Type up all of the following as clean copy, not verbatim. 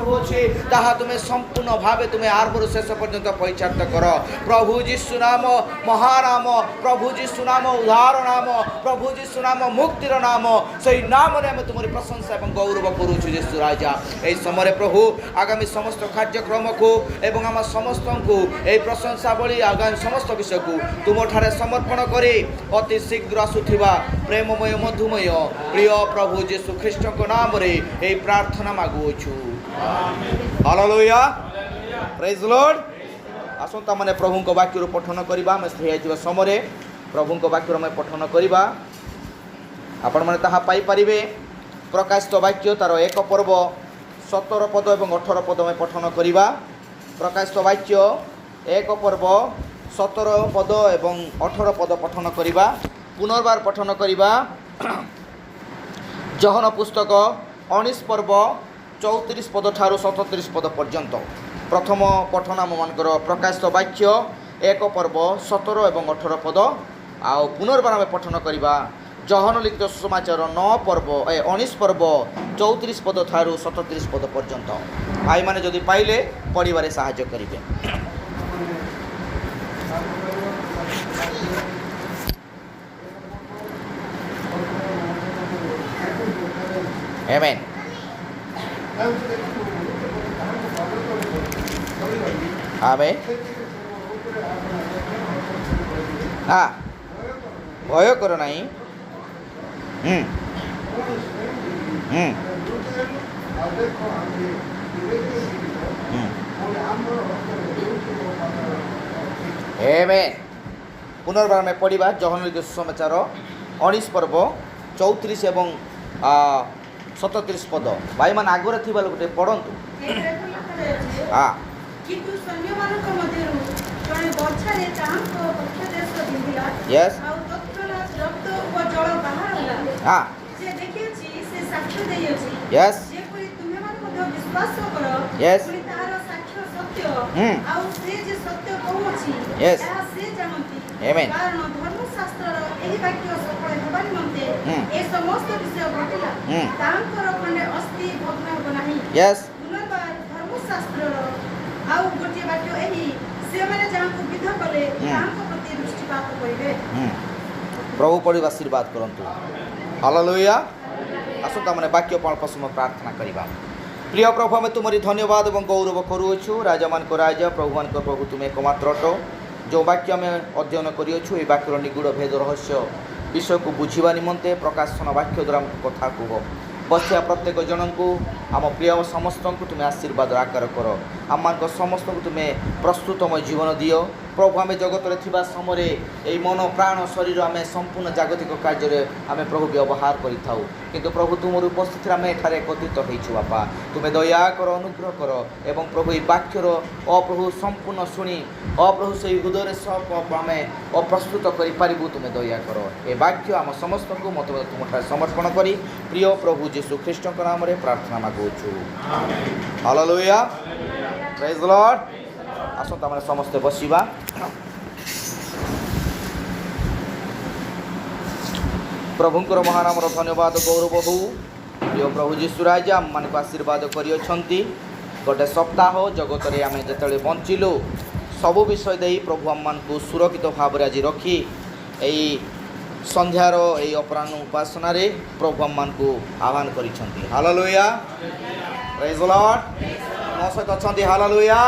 प्रभु अच्छी ताहा तुम्हें संपूर्ण भाव तुम्हें आरंभ शेष पर्यंत परिचालित कर। प्रभु जीशु नाम महानाम, प्रभु जीशु नाम उद्धार नाम, प्रभु जीशु नाम मुक्तिर नाम, सही नाम आम तुम प्रशंसा और गौरव करुचु जीशु राजा। यही समय प्रभु आगामी समस्त कार्यक्रम को एवं आम समस्त को यही प्रशंसा बड़ी आगामी समस्त विषय को तुम ठारे समर्पण करी अति शीघ्र आसुथिबा प्रेममय मधुमय प्रिय प्रभु जीशु ख्रीष्ट नाम रे यही प्रार्थना मागुछु। Hallelujah, praise Lord. आसंता माने प्रभु को वाक्य पठन करबा। मैं स्थिर समय प्रभु को वाक्य में पठन करबा। आपण माने ताहा पाई परिबे। प्रकाशित वाक्य तार 1 पर्व 17 पद और 18 पद में पठन करबा। प्रकाशित वाक्य 1 पर्व 17 पद और 18 पद पठन करबा। पुनर्बार पठन करबा। जहन पुस्तक 19 पर्व 34 पद ठारू 37 पद पर्यंत। प्रथम पठन आम मानकर प्रकाशित वाक्य 1 पर्व 17 और 18 पद। आउ पुनर्बार आम पठन करबा जहन लिखित सुसमाचार 9 पर्व 19 पर्व 34 पद ठारू 37 पद पर्यंत। भाई माने जदि पाइले पढ़िबारे साहाय्य करिवे। आमेन। आमेन। हाँ, भय कर नहीं। आमेन। पुनर्बार में पढ़िबा जहन लिखित सुसमाचार 19 पर्व 34 एवं 37 पद। भाई मान आगरे थी गोटे पढ़तु। हाँ, यस, हाँ, यस, यस, यस, आमेन। यस, प्रभु पढ़ी आशीर्वाद करंतु। हालेलुया। आसंता माने वाक्य अल्प समय प्रार्थना करिबा। प्रिय प्रभु आम तुमरी धन्यवाद और गौरव करुछु। राजा मान को राजा प्रभु मान को प्रभु तुम एकमात्र अट। जो वाक्य आम अध्ययन करियछु ए वाक्यर निगूढ़ भेद रहस्य विषय को बुझा निमंते प्रकाशन वाक्य द्वारा कथा कह बसिया प्रत्येक जन को आम प्रिय समस्त को तुम्हें आशीर्वाद आकार कर। आम मान समस्त को तुम्हें प्रस्तुतमय जीवन दियो प्रभु। आम जगत में थिबा समय यही मन प्राण शरीर आम संपूर्ण जागतिक कार्य आम प्रभु व्यवहार करिथाउ किंतु प्रभु तुम उपस्थित आम एठार एकत्रित होइछु बापा। तुम्हें दया कर अनुग्रह कर एवं प्रभु ये वाक्यर अप्रभु संपूर्ण शुणी अप्रभु से हृदय सब आम अप्रस्तुत करूँ तुम्हें दया कर। ए वाक्य आम समस्त को मत तुम समर्पण करी प्रिय प्रभु यीशु ख्रीष्ट नाम रे प्रार्थना मागुछु। Hallelujah, praise Lord. आसंता माने समस्ते बसिबा। प्रभुंकर महानाम धन्यवाद गौरव हो। प्रिय प्रभु यीशु राजा आम मान को आशीर्वाद करियछंती। गोटे सप्ताह जगत रे आमे जेतले बंचिलु सबु विषय दे प्रभु आम मान को सुरक्षित भाव रे आज रखी एई संध्यार एई अपराह्न उपासना रे प्रभु आम मान को आह्वान करिछंती। Hallelujah, praise Lord. मो सहित अछंती। Hallelujah,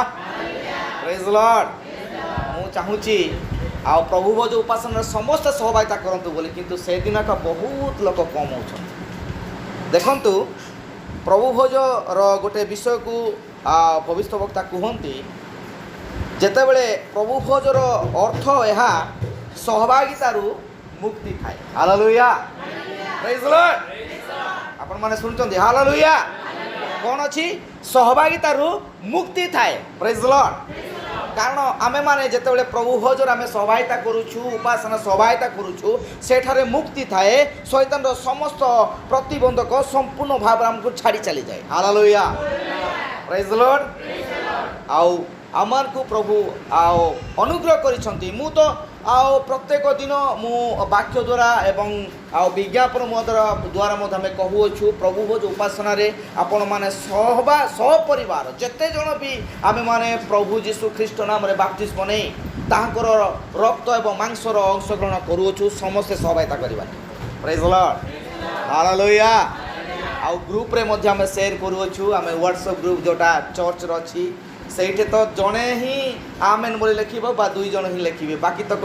praise Lord. मु चाहूची आ प्रभु भोज उपासना समस्त सहभागिता करंतु बोली किंतु से दिन का बहुत लोक कम होछन। देखंतु प्रभु भोज रो गोटे विषय को भविष्य वक्ता कहती जेतेबेले प्रभु भोज रो अर्थ यहा सहभागितारू मुक्ति थाए। Hallelujah, praise Lord. आपण माने सुनचंदी। हालेलुया। कौन अच्छी सहभागितारू मुक्ति थाए। Praise Lord. कारण आमे माने जेतेबेले प्रभु भोजर आमे सहभागिता करूछु उपासना सहभागिता करूछु सेठारे मुक्ति थाए। शैतान रो समस्त प्रतिबंधक संपूर्ण भाव हमको छाड़ी चली जाए। Hallelujah, praise Lord. आउ आमर को प्रभु आओ अनुग्रह करिसंती। मु तो आओ प्रत्येक दिन मु वाक्य द्वारा एवं आओ विज्ञापन द्वारा आम कहूछु प्रभु भोज उपासना आपण मैंने सहबा सहपरिवार जेते जन भी आम मैंने प्रभु जीशु ख्रीष्ट नाम बाप्तिस्म नहीं ताहांकर रक्त एवं मांसर अंशग्रहण करूछु समस्ते सहभागिता करवा प्रेज द लॉर्ड हालेलुया आउ ग्रुप रे मध्य आम शेयर करूछु आम व्हाट्सएप ग्रुप जोटा चर्च रो अछि सेठे तो जड़े ही आमेन बोली लिखब बा दुई जन ही लिखे बाकी तक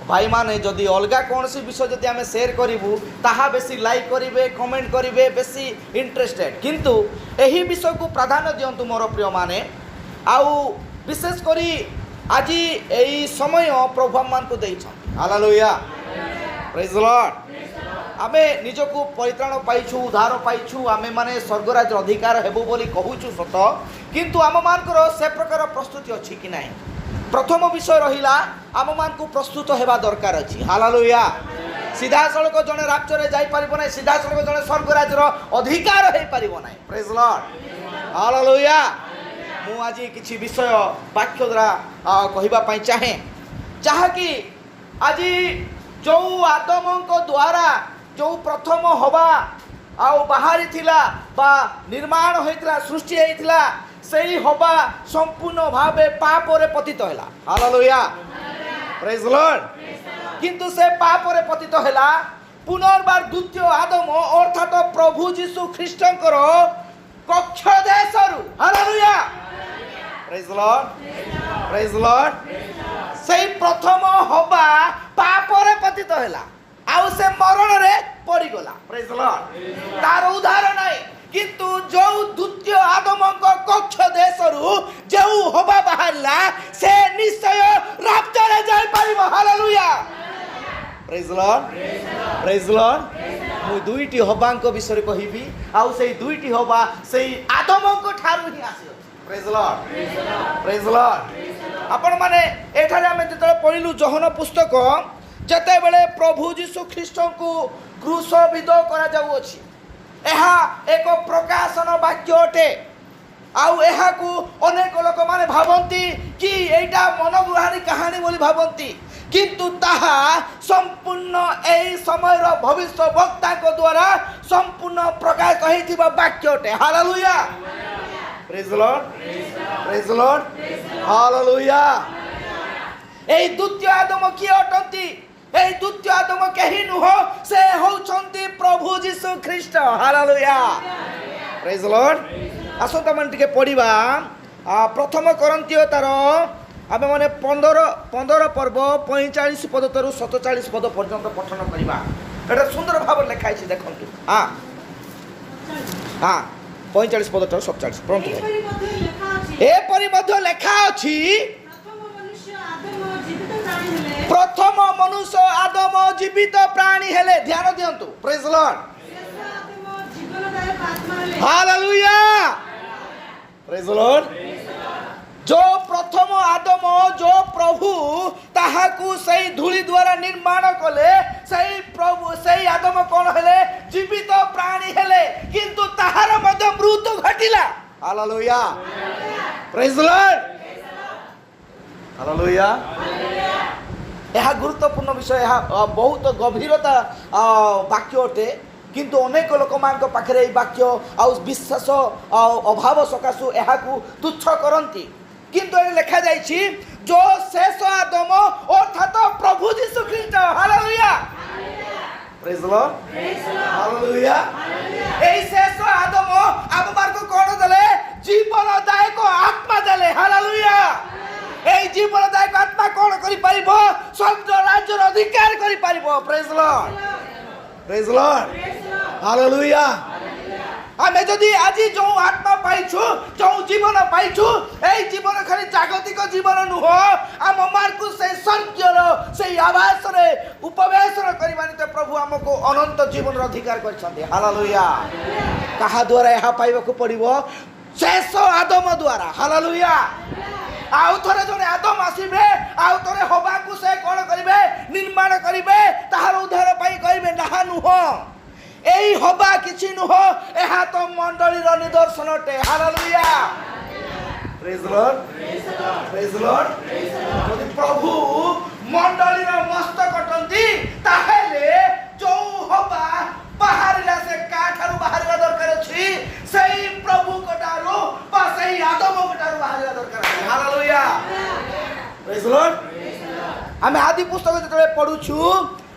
भाई माने जदि अलग कौन सी विषय जदि आम शेयर करूँ ताहा बेसी लाइक करेंगे कमेंट करेंगे बेसी इंटरेस्टेड किंतु यही विषय को प्राधान्य दिंतु मोर प्रिय माने आउ विशेष करी आज यही समय प्रभु मान को देइछन हालेलुया प्रेज द लॉर्ड आमे निजको परित्राण पाइछु उद्धार पाइछु आमे माने स्वर्गराज अधिकार हेबो बोली कहूछु सत किंतु आम मानकर से प्रकार प्रस्तुति अछि कि नाही प्रथम विषय रहिला आम मान को प्रस्तुत हेबा दरकार अछि हालेलुया सीधा सड़क जने राप्चर जाई परिबो नाही सीधा सड़क जने स्वर्गराज रो अधिकार हे परिबो नाही प्रेज द लॉर्ड हालेलुया मु आज किछि विषय वाक्य द्वारा कहिबा पई चाहे जहा कि आज जो आदम को द्वारा जो प्रथम हवा आउ बाहरी थिला बा निर्माण होइतला सृष्टि होइतला सेही हवा संपूर्ण भावे पाप रे पतित हैला हालेलुया प्रेज द लॉर्ड किंतु से पाप रे पतित हैला पुनर्बार द्वितीय आदम अर्थात प्रभु जीशु ख्रीष्टंकर कक्ष देशरु हालेलुया प्रेज द लॉर्ड सेही प्रथम हवा पाप रे पतित हैला आउ से मरण रे पड़ी गला प्रेज द लॉर्ड तार उद्धार नाही किंतु जो द्वितीय आदम को कक्ष देशरु जो हवा बाहरला से निश्चय राप्चर जाय परिबो हालेलुया प्रेज द लॉर्ड मु दुईटी हवा को विषय कहिबी आउ से दुईटी हवा से आदम को ठारु ही आसी प्रेज द लॉर्ड आपण माने एठारे हम जते पढिलु जोहन पुस्तक जते बेले प्रभु जीशु ख्रीष्ट को क्रूसविद करा जाउ अछि एहा एक प्रकाशन वाक्य अटे आउ एहा को अनेक लोक माने भाबंती कि एटा मनोगुहारी कहानी बोली भाबंती किंतु ताहा संपूर्ण एई समय रो भविष्य वक्ता को द्वारा संपूर्ण प्रकाश कहिथिबा वाक्य अटे hallelujah praise the Lord hallelujah एई द्वितीय आदम की अटंती एई द्वितीय आदम केही नुह से होउछंती प्रभु जीशु ख्रीष्ट हालेलुया प्रेज द लॉर्ड आसंता मन टिके पढिबा प्रथम कोरिन्थियो तार आमे माने 15 पर्व 45 पद तरु 47 पद पर्यंत पठन करिबा एटा सुंदर भाव लिखाइ छी देखंतु हां 45 पद तरु 47 परंतु ए परि मध्ये लेखा अछि प्रथम मनुष्य आदम जीवित प्राणी हेले ध्यान दियंतु praise the Lord hallelujah praise the Lord जो प्रथम आदम जो प्रभु ताहाकू सही धूली द्वारा निर्माण कले सही प्रभु सही आदम कौन हेले जीवित प्राणी हेले किंतु ताहार मध्य मृत्यु घटिला hallelujah praise the Lord hallelujah यह गुरुत्वपूर्ण विषय बहुत गभीरता वाक्य अटे किंतु अनेक लोक मान पाखे वाक्य आउ विश्वास अभाव सकाशु यह तुच्छ करती किंतु लिखा जाइछि जो शेष आदम अर्थात प्रभु जीशु ख्रीष्ट hallelujah praise the Lord hallelujah एई शेष आदम आम मार्ग कोन देले जीवनदायक आत्मा देले हालेलुया एई जीवनदायक आत्मा कोन करि परिबो स्वर्ग राज्य अधिकार करि परिबो प्रेज द लॉर्ड हालेलुया आमे जदि आज जो आत्मा पाइछु जो जीवन पाइछु एई जीवन खाली जागतिक जीवन नुह आम मार्ग से स्वर्ग से आवास रे उपवेश करबानी तो प्रभु हमको अनंत जीवन अधिकार करछन्ते हालेलुया कहा द्वारा यह पाइबा को पड़िबो शेष आदम द्वारा हालेलुया आउ थरे जने आदम आसीबे आउ थरे हवा को से कोन करिवे निर्माण करिवे ताहार उद्धार पाई करिवे ना नुह एई हवा किछि नुह एहा तो मंडली रो निदर्शन अटे हालेलुया प्रेज द लॉर्ड यदि प्रभु मंडली मस्तक अटंती ताहेले जो हवा बाहरिला से काठारु बाहरिला दरकार अछि सेही प्रभु कटारु बा सेही आदम कटारु बाहरिला दरकार अछि। Hallelujah praise the Lord. आमे आदि पुस्तक जेतले पढुछु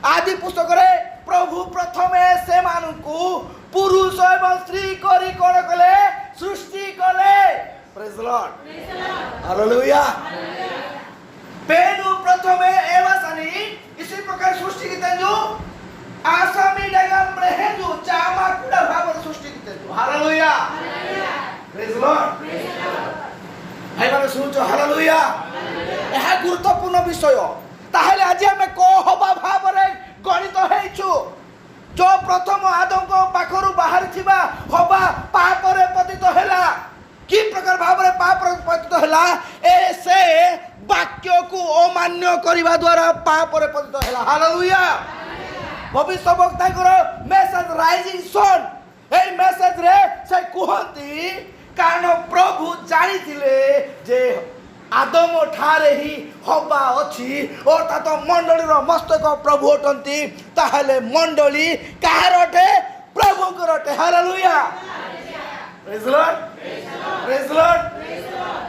आदि पुस्तक रे प्रभु प्रथमे से मानकु पुरुष एवं स्त्री करी कोन कले सृष्टि कले। Praise the Lord hallelujah. पेनु प्रथमे एवासनी इसी प्रकार सृष्टि की तेजु आसामी डगम रहेजु चामा कुडा भाव सृष्टि की Tezu. Hallelujah praise the Lord. भाई माने सुनो हालेलुया। यह गुरुत्वपूर्ण विषय ताहेले आज हमें को हबा भाव रे गणित हेछु जो प्रथम आदम को पाखरु बाहर थिबा हबा पाप रे पतित हैला कि प्रकार भाव रे पाप रे पतित हैला ए से वाक्य को अमान्य करबा द्वारा पाप रे पतित हैला। हालेलुया। भविष्यवक्ता को मेसेज राइजिंग सन ए मेसेज रे से कहंती कारण प्रभु जानी थिले जे आदम ठारे ही हवा अछि और ता तो मंडली रो मस्तक प्रभु अटंती ताहले मंडली काहार अटे प्रभु को अटे। Hallelujah praise the Lord praise the Lord.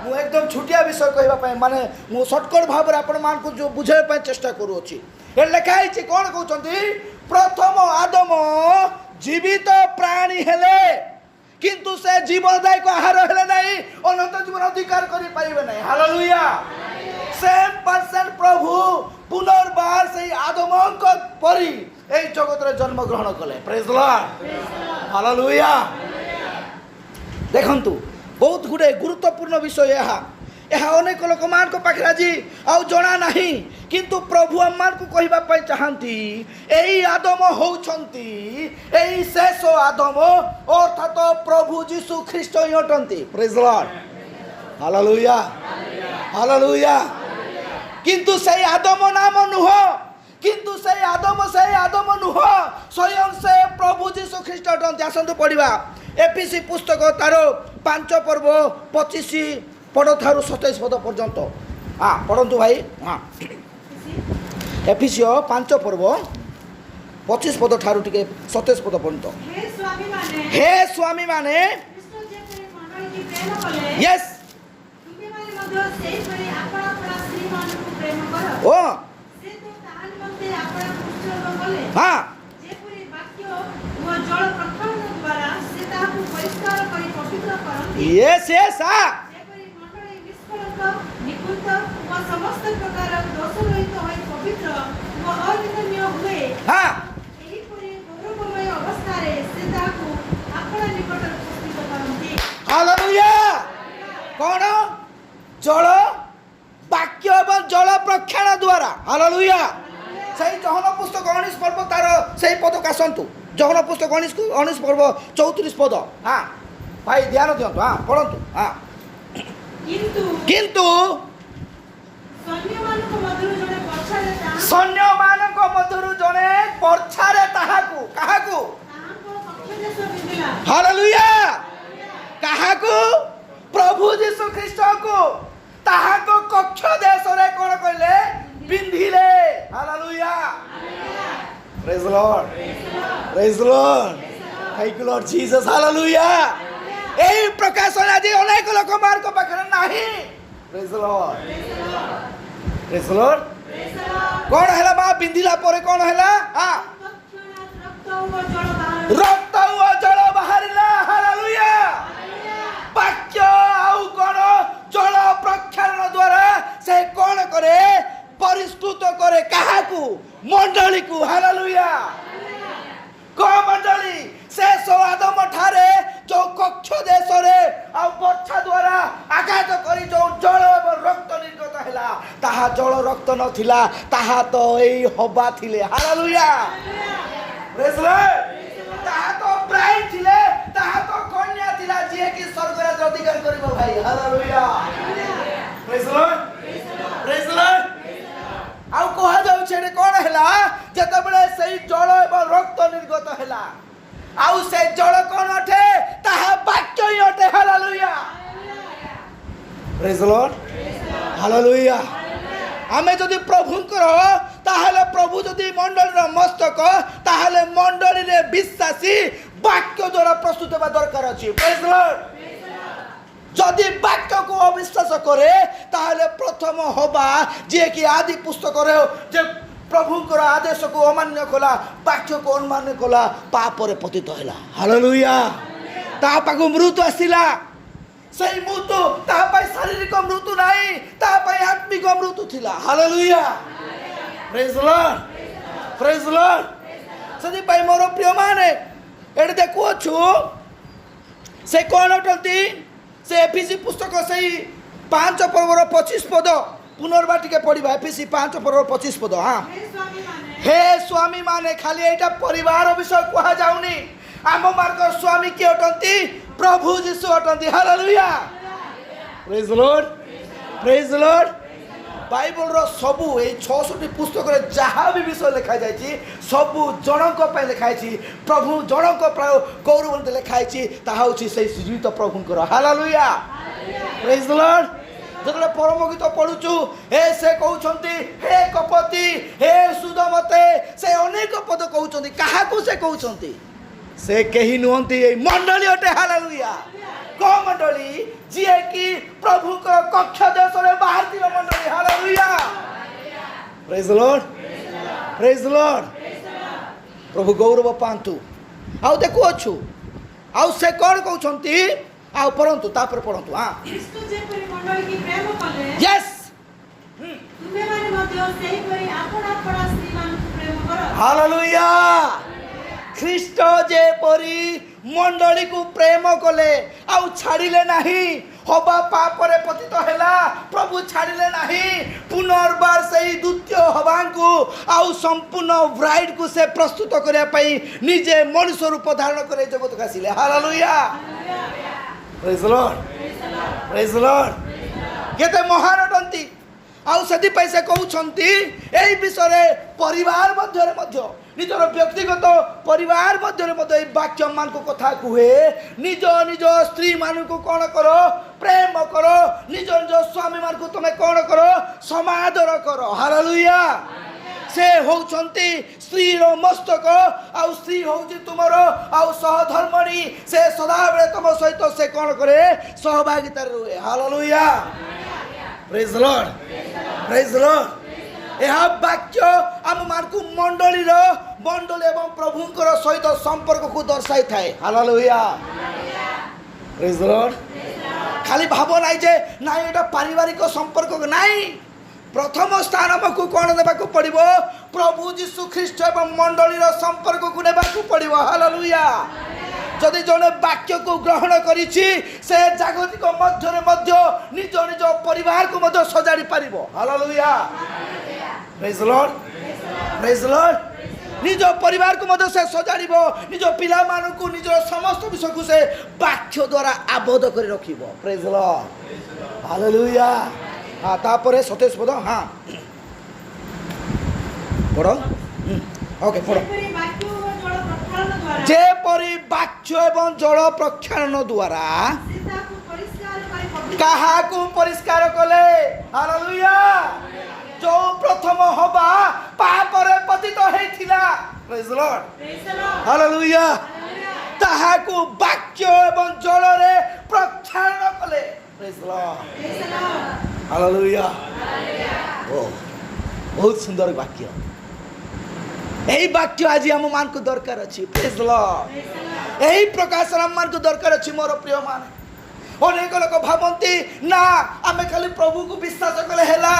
मु एकदम छुटिया विषय कहबा पय माने मु शॉर्टकट भाव रे आपण मान को जो बुझे पय चेष्टा करू अछि। ए लिखा छि कोन कहउचंती प्रथम आदम जीवित प्राणी हेले किंतु से जीवनदायक आहार हेले नहीं अनंत जीवन अधिकार करि पाइबे नहीं। हालेलुया। सेम पर्सन प्रभु पुनर्बार से आदमक परी ए जगत रे जन्म ग्रहण कले। Praise the Lord hallelujah. देखंतु बहुत गुडे गुरुत्वपूर्ण विषय यह अनेक लोक मान को पाखरे आज आउ जना नहीं किंतु प्रभु अम्मान को कहबा पय चाहंती एई आदम होउछंती एई शेष आदम अर्थात प्रभु यीशु ख्रीष्ट ही अटंती। Praise the Lord hallelujah hallelujah. किंतु से आदम नाम नुह किंतु से आदम नुह स्वयं से प्रभु यीशु ख्रीष्ट अटंती। आसंतु पढ़िबा एफिसी पुस्तक तार 5 पर्व 25 पद थारु 27 पद पर्यंत। हाँ पढ़ंतु भाई। हाँ एफिसियो 5 पर्व 25 पद ठारु टिके 27 पद पर्यंत। हे स्वामी माने यस ओ हाँ यस यस हाँ समस्त प्रकार दोष रहित होई पवित्र व अनिंदनीय हुए। हाँ एही परि गौरवमय अवस्था रे से ताकू आपन निकट उपस्थित करंती। हालेलुया। कौन जल वाक्य एवं जल प्रक्षालन द्वारा। हालेलुया। सही जहन पुस्तक 19 पर्व तार सही पद कासंतु जहन पुस्तक 19 पर्व 34 पद। हाँ भाई ध्यान दियंतु। हाँ पढ़ंतु। हाँ किंतु सैन्य मानक मधुर जने पर्छारे ताहाकू काहाकू हालेलुया काहाकू प्रभु यीशु ख्रीष्ट को ताहाको कक्ष देश रे कोन कइले बिंधिले। Hallelujah praise the Lord praise the Lord thank you Lord Jesus. Hallelujah. एही प्रकाशन आज अनेक लोक मार को पाखरे नाही। Praise the Lord praise the Lord. कौन हैला बा बिंदिला परे कौन हैला? हां रक्त व जल बाहरिला। हालेलुया। वाक्य आउ कोन जल प्रक्षालन द्वारा से कौन करे परिष्कृत करे काहाकू मंडली को। हालेलुया। को मंडली शेष आदम ठारे जो कक्ष देश रे आ वर्षा द्वारा आघात करी जो जल एवं रक्त निर्गत हैला ताहा जल रक्त नथिला ताहा तो एई हवा थिले। Hallelujah praise Lord. ताहा तो ब्राइट थिले ताहा तो कन्या थिला जे कि स्वर्ग राज अधिकार करबो भाई। Hallelujah praise Lord praise Lord. आउ कहा जाउ छेडे कोन हैला जते बेले सेई जल एवं रक्त निर्गत हैला आउ से जल कोन अठे ताहा वाक्य ही अठे। Hallelujah praise the Lord hallelujah. आमे जदि प्रभुंकर ताहले प्रभु जदि मंडलीर मस्तक ताहले मंडली रे विश्वासी वाक्य द्वारा प्रस्तुत होगा दरकार अछि। Praise the Lord. जदि वाक्य को अविश्वास करे ताहले प्रथम होबा जे कि आदि पुस्तक रे जे प्रभुंकर आदेश को अमान्य कला वाक्य को अमान्य कला पाप रे पतित हैला। हालेलुया। ता पाको मृत्यु आसिला सही मृत्यु ता पाई शारीरिक मृत्यु नाही ता पाई आत्मिक मृत्यु थिला। Hallelujah. Praise the Lord. Praise the Lord. सदी पाई मोर प्रिय माने एडे देखु छु से कोन अटंती से एफिसी पुस्तक सही 5 पर्वर 25 पद पुनर्बार टिके पढ़िबा। एफिसी 5 पर्वर 25 पद। हां हे स्वामी माने खाली एटा परिवार विषय कहा जाउनी आम मार्ग स्वामी के अटंती प्रभु यीशु अटंती। Hallelujah. Praise the Lord. Praise the Lord. Bible रो सबु ए 66 पुस्तक रे जहा भी विषय लिखा जाय छी सबु जनक पे लिखा छी प्रभु जनक गौरव लिखा छी ता होची से जीवित प्रभुंकर। हालेलुया। Praise the Lord. जतले परम गीत पढुचु हे से कहउछंती हे कपति हे सुदमते से अनेक पद कहउछंती काहा को से कहउछंती से केही नुहंती ए मंडली अटे। हालेलुया। को मंडली जे कि प्रभु को कक्ष देश रे बाहर दियो मंडली। Hallelujah. Praise the Lord. Praise the Lord. प्रभु गौरव पांतु। आउ देखु अछु आउ से कोन कहउछंती आउ परंतु तापर पढंतु। हां क्रिस्त जे परि मंडली की प्रेम कले यस तुमे माने मध्ये सेही परि आपन श्रीमान को प्रेम करो। हालेलुया। ख्रीष्ट जे परी मंडली को प्रेम कले आउ छाड़िले नहीं हबा पाप रे पतित हैला प्रभु छाड़िले नहीं पुनर्बार सही द्वितीय हवांकु आउ संपूर्ण ब्राइड को से प्रस्तुत करिया पई निजे मनुष्य रूप धारण करे जगत कासिले। Hallelujah. Praise the Lord. Praise the Lord. केते महान अटंती आउ सदी पैसे कहउछंती एई विषय रे परिवार मध्य रे मध्य निजर व्यक्तिगत परिवार मध्य रे मध्य वाक्य मान को कथा कुहे निज निज स्त्री मान को कोन करो प्रेम करो निज निज स्वामी मान को तमे कोन करो समादर करो। हालेलुया। से होउछंती स्त्री रो मस्तक आउ स्त्री होउची तुमरो आउ सहधर्मणी से सदा बेले तुम सहित से कोन करे सहभागिता रुए। Hallelujah. Praise the Lord. Praise the Lord. यह वाक्य आम मानकु मंडली एवं प्रभुंकर सहित संपर्क को दर्शाई थाए। हालेलुया। Praise the Lord. खाली भाव नाइ जे ना एटा पारिवारिक संपर्क नाइ प्रथम स्थान हमकु कोन देबाकु पड़िबो प्रभु यीशु ख्रीष्ट एवं मंडली संपर्क को नेबाकु पड़िबो। हालेलुया। जदि जने वाक्य को ग्रहण करिछि से जागतिक मध्य रे मध्य निज निज परिवार को मध्य सजाड़ी पारिबो। Hallelujah. Praise the Lord. Praise the Lord. निज परिवार को मध्य से सजाड़िबो निज पिला मान को निज समस्त विषय को से वाक्य द्वारा आबद्ध करि रखिबो। Praise the Lord. हालेलुया। हां तापरे 27 पद। हां पढो। ओके पढो। जे परि वाक्य एवं जल प्रक्षालन द्वारा कहा को परिष्कार कले। हालेलुया। जो प्रथम होबा पाप रे पतित हेथिला। Praise the Lord. हालेलुया। ताहा को वाक्य एवं जल रे प्रक्षालन कले। Praise the Lord. हालेलुया। ओ बहुत सुंदर वाक्य। यही वाक्य आज हम मान को दरकार अछि। Praise the Lord. यही प्रकाश हम मान को दरकार अछि मोर प्रिय माने। अनेक लोक भाबंती ना आमे खाली प्रभु को विश्वास कले हेला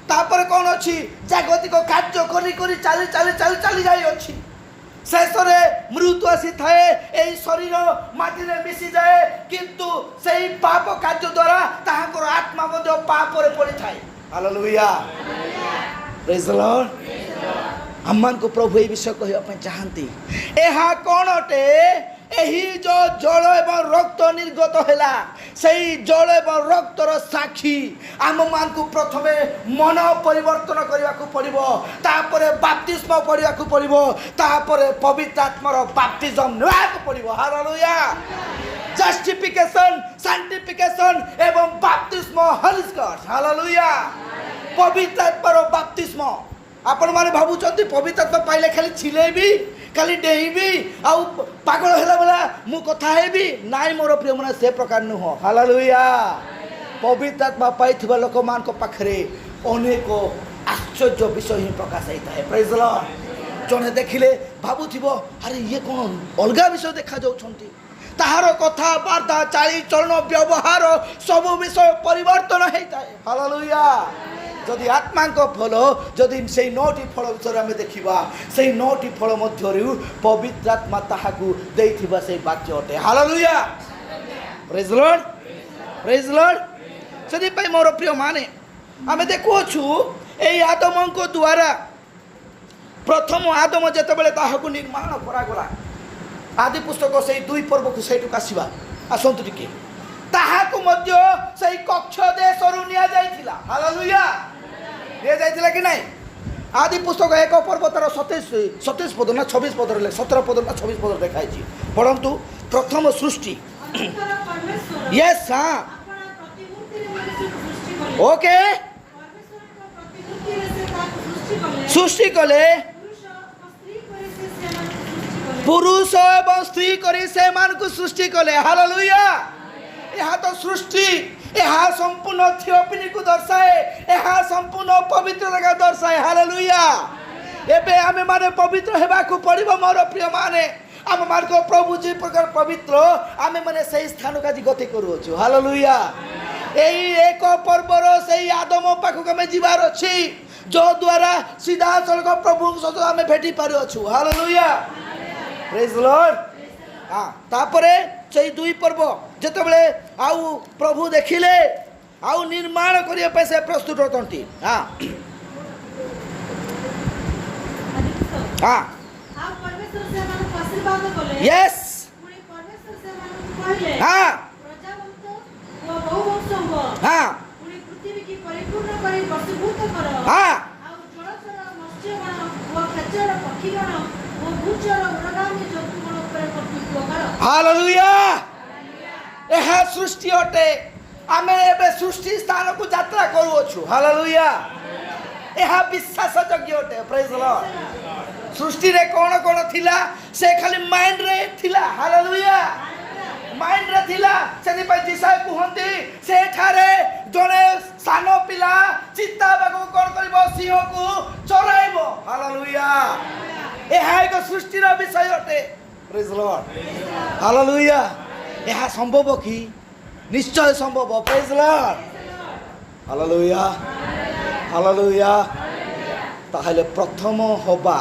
तापर कोन अछि जागतिक कार्य करी करी चली जाई अछि शेष रे मृत्यु आसी थाए एई शरीर माटी रे मिसी जाए किंतु सेही पाप कार्य द्वारा ताहाकर आत्मा मध्ये पाप रे पड़ी थाए। हालेलुया। Praise the Lord. हमन को प्रभु ए विषय कहया पे चाहंती एहा कोन अटे एही जो जल एवं रक्त निर्गत हैला सेही जल एवं रक्तर साक्षी आम मान को प्रथमे मन परिवर्तन करबा को पड़िबो तापरे बपतिस्म पड़िबा को पड़िबो तापरे पवित्र आत्मार बपतिस्म नेबा को पड़िबो। हालेलुया। जस्टिफिकेशन सैंक्टिफिकेशन एवं बपतिस्म होली गॉड। हालेलुया। पवित्र आत्मार बाप्तिस्म आपण माने भाबुचंती पवित्र आत्मा पाइले खाली छिलेबी खाली डेइबी आउ पागल होला बेला मु कथा हेबी नाइ मोर प्रिय मन से प्रकार नुह हालेलुया पवित्र आत्मा पाइथिबा लोक मान को पाखरे अनेक आश्चर्य विषय ही प्रकाश होता है प्रेज द लॉर्ड जने देखिले भाबुथिबो अरे ये कोन अलगा विषय देखा जाउछंती ताहार कथा वार्ता चाली चलन व्यवहार सब विषय परिवर्तन होता है हालेलुया जदि आत्मा को फल जदि से 9टी फल विषय आम देखा से 9टी फल मध्य पवित्र आत्मा ताहाकू देइथिबा से वाक्य अटे hallelujah praise the Lord praise the Lord सदी पई मोर प्रिय माने आम देखुछु ए आदम को द्वारा प्रथम आदम जेतेबेले ताहाकू निर्माण करागला आदि पुस्तक से 2 पर्व को सैटू आसवा आसतु टिके ताहाकू मध्य से कक्ष देशरू निया जाइथिला हालेलुया निया जाइथिला कि नहीं आदि पुस्तक 1 पर्व तार 27 पद ना 26 पद 17 पद ना 26 पद देखाई परंतु प्रथम सृष्टि यस हाँ ओके सृष्टि कले पुरुष एवं स्त्री करी से मान को सृष्टि कले हालेलुया यह तो सृष्टि यह संपूर्ण थियोपिनी को दर्शाए यह संपूर्ण पवित्रता का दर्शाए हालेलुया एबे आमे माने पवित्र हेबा को पड़िबो मोर प्रिय माने आम मान को प्रभु जी प्रकार पवित्र आमे माने सही स्थान का गति करूछु हालेलुया एई एक पर्वर से आदम पाखक में जीवार अछि जो द्वारा सीधा सड़क प्रभु सहित आमे भेटी पारुछु हालेलुया प्रेज द लॉर्ड हाँ तापरे से 2 पर्व जेतेबेले आउ प्रभु देखिले आउ निर्माण करिया पे से प्रस्तुत होतंती हाँ हाँ आप परमेश्वर से मन को आशीर्वाद कले यस पुणी परमेश्वर से मन को कहले हाँ प्रजावंत व बहुवंश हाँ पुणी पृथ्वी की परिपूर्ण करी वशीभूत करो हाँ आउ जलचर मत्स्यगण व खेचर पक्षीगण व भूचर उड़गामी जंतुगण ऊपर कर्तृत्व करो हालेलुया यह सृष्टि अटे आमे एबे सृष्टि स्थान को यात्रा करूछु हालेलुया यह विश्वास योग्य अटे प्रेज द लॉर्ड सृष्टि रे कोन कोन थिला से खाली माइंड रे थिला हालेलुया माइंड रे थिला सेति पय दिशा कुहंती से ठारे जने सानो पिला चित्ता बागु कोन करबो सिंह को चराइबो हालेलुया यह एक सृष्टि रो विषय अटे प्रेज द लॉर्ड हालेलुया यह संभव कि निश्चय संभव praise the Lord hallelujah hallelujah ताहले प्रथम होबा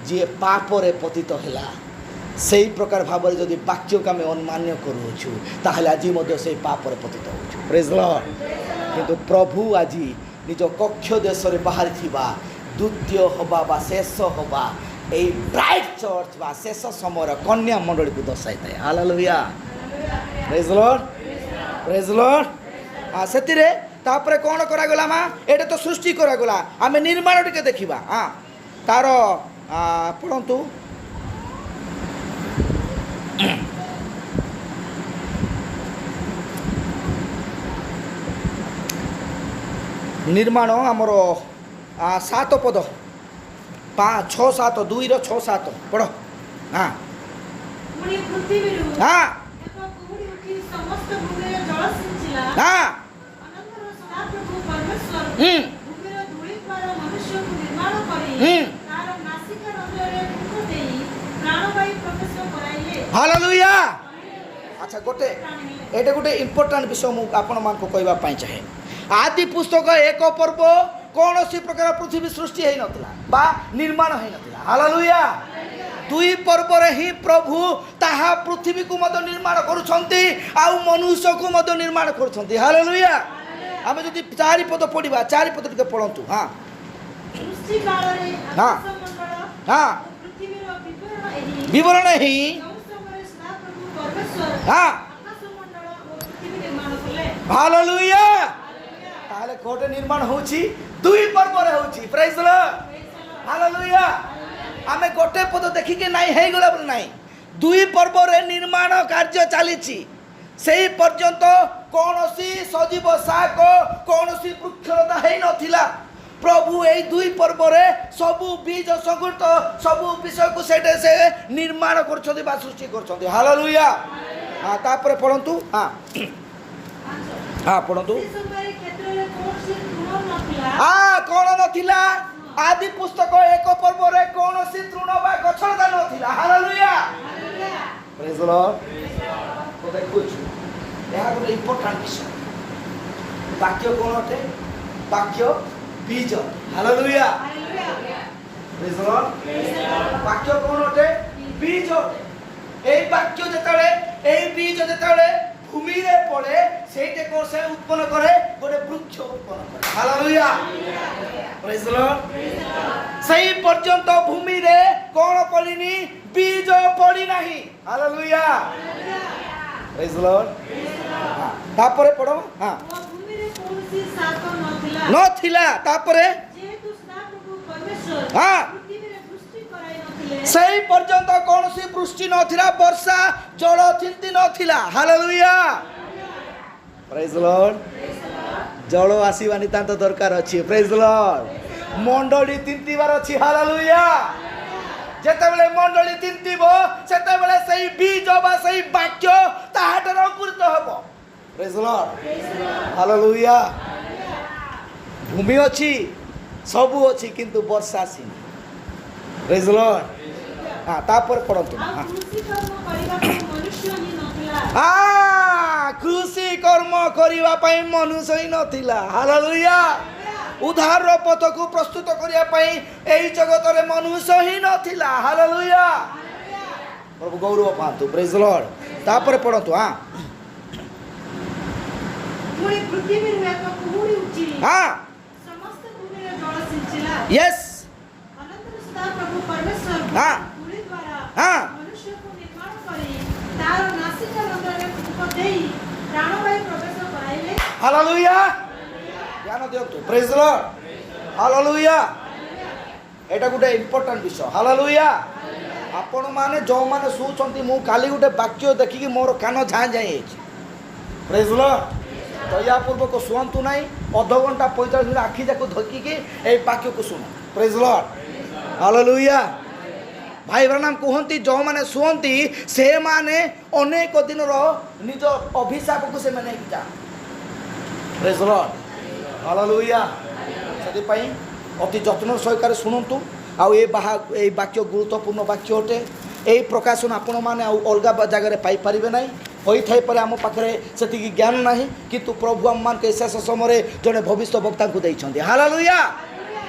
जे पाप रे पतित हैला सेही प्रकार भाव जदि वाक्य को आम अनमान्य करूछु ताहले आज मध्य से पाप रे पतित होछु प्रेज द लॉर्ड किंतु प्रभु आज निज कक्ष देश रे बाहर थिबा द्वितीय होबा बा शेष होबा ए ब्राइट चर्च बा शेष समय कन्या मंडली को दर्शाइता है hallelujah praise the Lord praise the Lord आ सेतिरे तापरे कौन करा गला मा एटा तो सृष्टि करा गला आमे निर्माण टिके देखिबा हां तार पढंतु निर्माण आमर 7 पद 5 6 7 2 रो 6 7 पढ़ हां पुणी पृथ्वी रु हां एक कुहुड़ी उठी समस्त भूमि रे जल सिंचिला हां अनंतर सदाप्रभु परमेश्वर भूमि रे धूଳି पर मनुष्य को निर्माण करी तार नासिका रंध्रे मुख देई प्राणवायु प्रवेश कराइले हालेलुया अच्छा गोटे एटा गोटे इंपोर्टेंट विषय मु आपण मान को कहबा पई चाहे आदि पुस्तक 1 पर्व कौन सी प्रकार पृथ्वी सृष्टि है नतला बा निर्माण है नतला हालेलुया 2 पर्व रे ही प्रभु ताहा पृथ्वी को मद निर्माण करूछंती आ मनुष्य को मद निर्माण करूछंती हालेलुया आमे जदि 4 पद पढिबा 4 पद टिके पढंतु हां सृष्टि काल रे आकाश मंडल हां पृथ्वी रो विवरण ही समय सदाप्रभु परमेश्वर हां आकाश मंडल और पृथ्वी निर्माण कले हालेलुया ताले कोटे निर्माण होची 2 पर्व रे होची प्रेज द लॉर्ड हालेलुया आमे गोटे पद देखि के नाही हे गला बोल नाही 2 पर्व रे निर्माण कार्य चालीची सेही पर्यंत कोनोसी सजीव साको कोनोसी वृक्षलता हे नथिला प्रभु यही दुई पर्व रे सबु बीज संकुलित सबु विषय को से निर्माण कर सृष्टि कर हालेलुया। हाँ तापर पढ़ंतु हाँ हाँ पढ़ंतु ସେ ସମୟରେ କ୍ଷେତ୍ରରେ କୌଣସି ତୃଣ ନଥିଲା। हाँ कौन नथिला आदि पुस्तक एक पर्व रे कौनसी तृण बा गछलता नथिला hallelujah hallelujah. Praise the Lord. तो देखुछु यह गोटे इंपोर्टेंट विषय वाक्य कौन अटे वाक्य बीज hallelujah hallelujah. Praise the Lord. वाक्य कौन अटे बीज अटे एई वाक्य जेतले एई बीज जेतले भूमि रे पड़े सेटे को से उत्पन्न करे गोटे वृक्ष उत्पन्न करे हालेलुया प्रेज द लॉर्ड। सही पर्यंत भूमि रे कौन पड़िनी बीज पड़ी नहीं हालेलुया प्रेज द लॉर्ड। हां तापरे पढ़ो हां ଓ ଭୂମିରେ କୌଣସି ଶାକ ନଥିଲା। ନଥିଲା ତାପରେ ଯେହେତୁ ସଦାପ୍ରଭୁ ପରମେଶ୍ୱର ହଁ। ପୃଥିବୀରେ ସୃଷ୍ଟି କରାଇ ନଥିଲେ। ସେଇ ପର୍ଯ୍ୟନ୍ତ କୌଣସି ବୃଷ୍ଟି ନଥିଲା ବର୍ଷା ଜଳ ଚିନ୍ତି ନଥିଲା ହାଲେଲୁୟା ପ୍ରେଜ ଦ ଲର୍ଡ। ଜଳ ଆସିବା ନିତାନ୍ତ ଦରକାର ଅଛି ପ୍ରେଜ ଦ ଲର୍ଡ। ମଣ୍ଡଳୀ ତିନ୍ତିବାର ଅଛି ହାଲେଲୁୟା। ଯେତେବେଳେ ମଣ୍ଡଳୀ ତିନ୍ତିବ ସେତେବେଳେ ସେଇ ବୀଜ ବା ସେଇ ବାକ୍ୟ ତାହାଠାରୁ ଅଙ୍କୁରିତ ହେବ ପ୍ରେଜ ଦ ଲର୍ଡ ହାଲେଲୁୟା। ଭୂମି ଅଛି ସବୁ ଅଛି କିନ୍ତୁ ବର୍ଷା ଆସିନି ପ୍ରେଜ ଦ ଲର୍ଡ। हाँ तापर पढ़ंतु ଆଉ हाँ କୃଷି କର୍ମ କରିବାକୁ ମନୁଷ୍ୟ ହିଁ ନଥିଲା। कृषि कर्म करिवा पई मनुष्य ही नथिला हालेलुया। उद्धार पथ को प्रस्तुत करिया पई एई जगत रे मनुष्य ही नथिला हालेलुया। प्रभु गौरव पातु प्रेज द लॉर्ड। तापर पढ़ंतु हाँ ପୁଣି ପୃଥିବୀରୁ ଏକ କୁହୁଡ଼ି ଉଠିଲା। हाँ ସମସ୍ତ ଭୂମିରେ ଜଳ ସିଞ୍ଚିଲା। यस ଅନନ୍ତର ସଦାପ୍ରଭୁ ପରମେଶ୍ୱର ହଁ। ଧୂଳି ଦ୍ୱାରା ହଁ। ମନୁଷ୍ୟକୁ ନିର୍ମାଣ କରି ତାର ନାସିକା ରନ୍ଧ୍ରରେ ଫୁଙ୍କ ଦେଇ ପ୍ରାଣବାୟୁ ପ୍ରବେଶ କରାଇଲେ। हालेलुया ध्यान दियंतु praise the Lord hallelujah. Etah Gute important विषय हालेलुया। आपण माने जो माने सुचंती मु काली गुटे वाक्य देखि कि मोर कान झां जाई प्रेज द लॉर्ड। दयापूर्वक शुणु ना अध घंटा 45 मिनट आखि जाक धकिकी ए वाक्य को शुण प्रेज द लॉर्ड हालेलुया। भाई ब्राह्मण कहती जो मैंने शुणती से माने अनेक दिन निज अभिशाप को से मैंने जा प्रेज द लॉर्ड हालेलुया। से अति जत्न सहकार शुणु आउ ए वाक्य गुरुत्वपूर्ण वाक्य अटे यही प्रकाशन आपण मैंने अलग जगह पाई पारे ना होई पर आम पाखे से ज्ञान ना किंतु प्रभु आम मान के शेष समय जड़े भविष्य वक्ता को देते हालेलुया।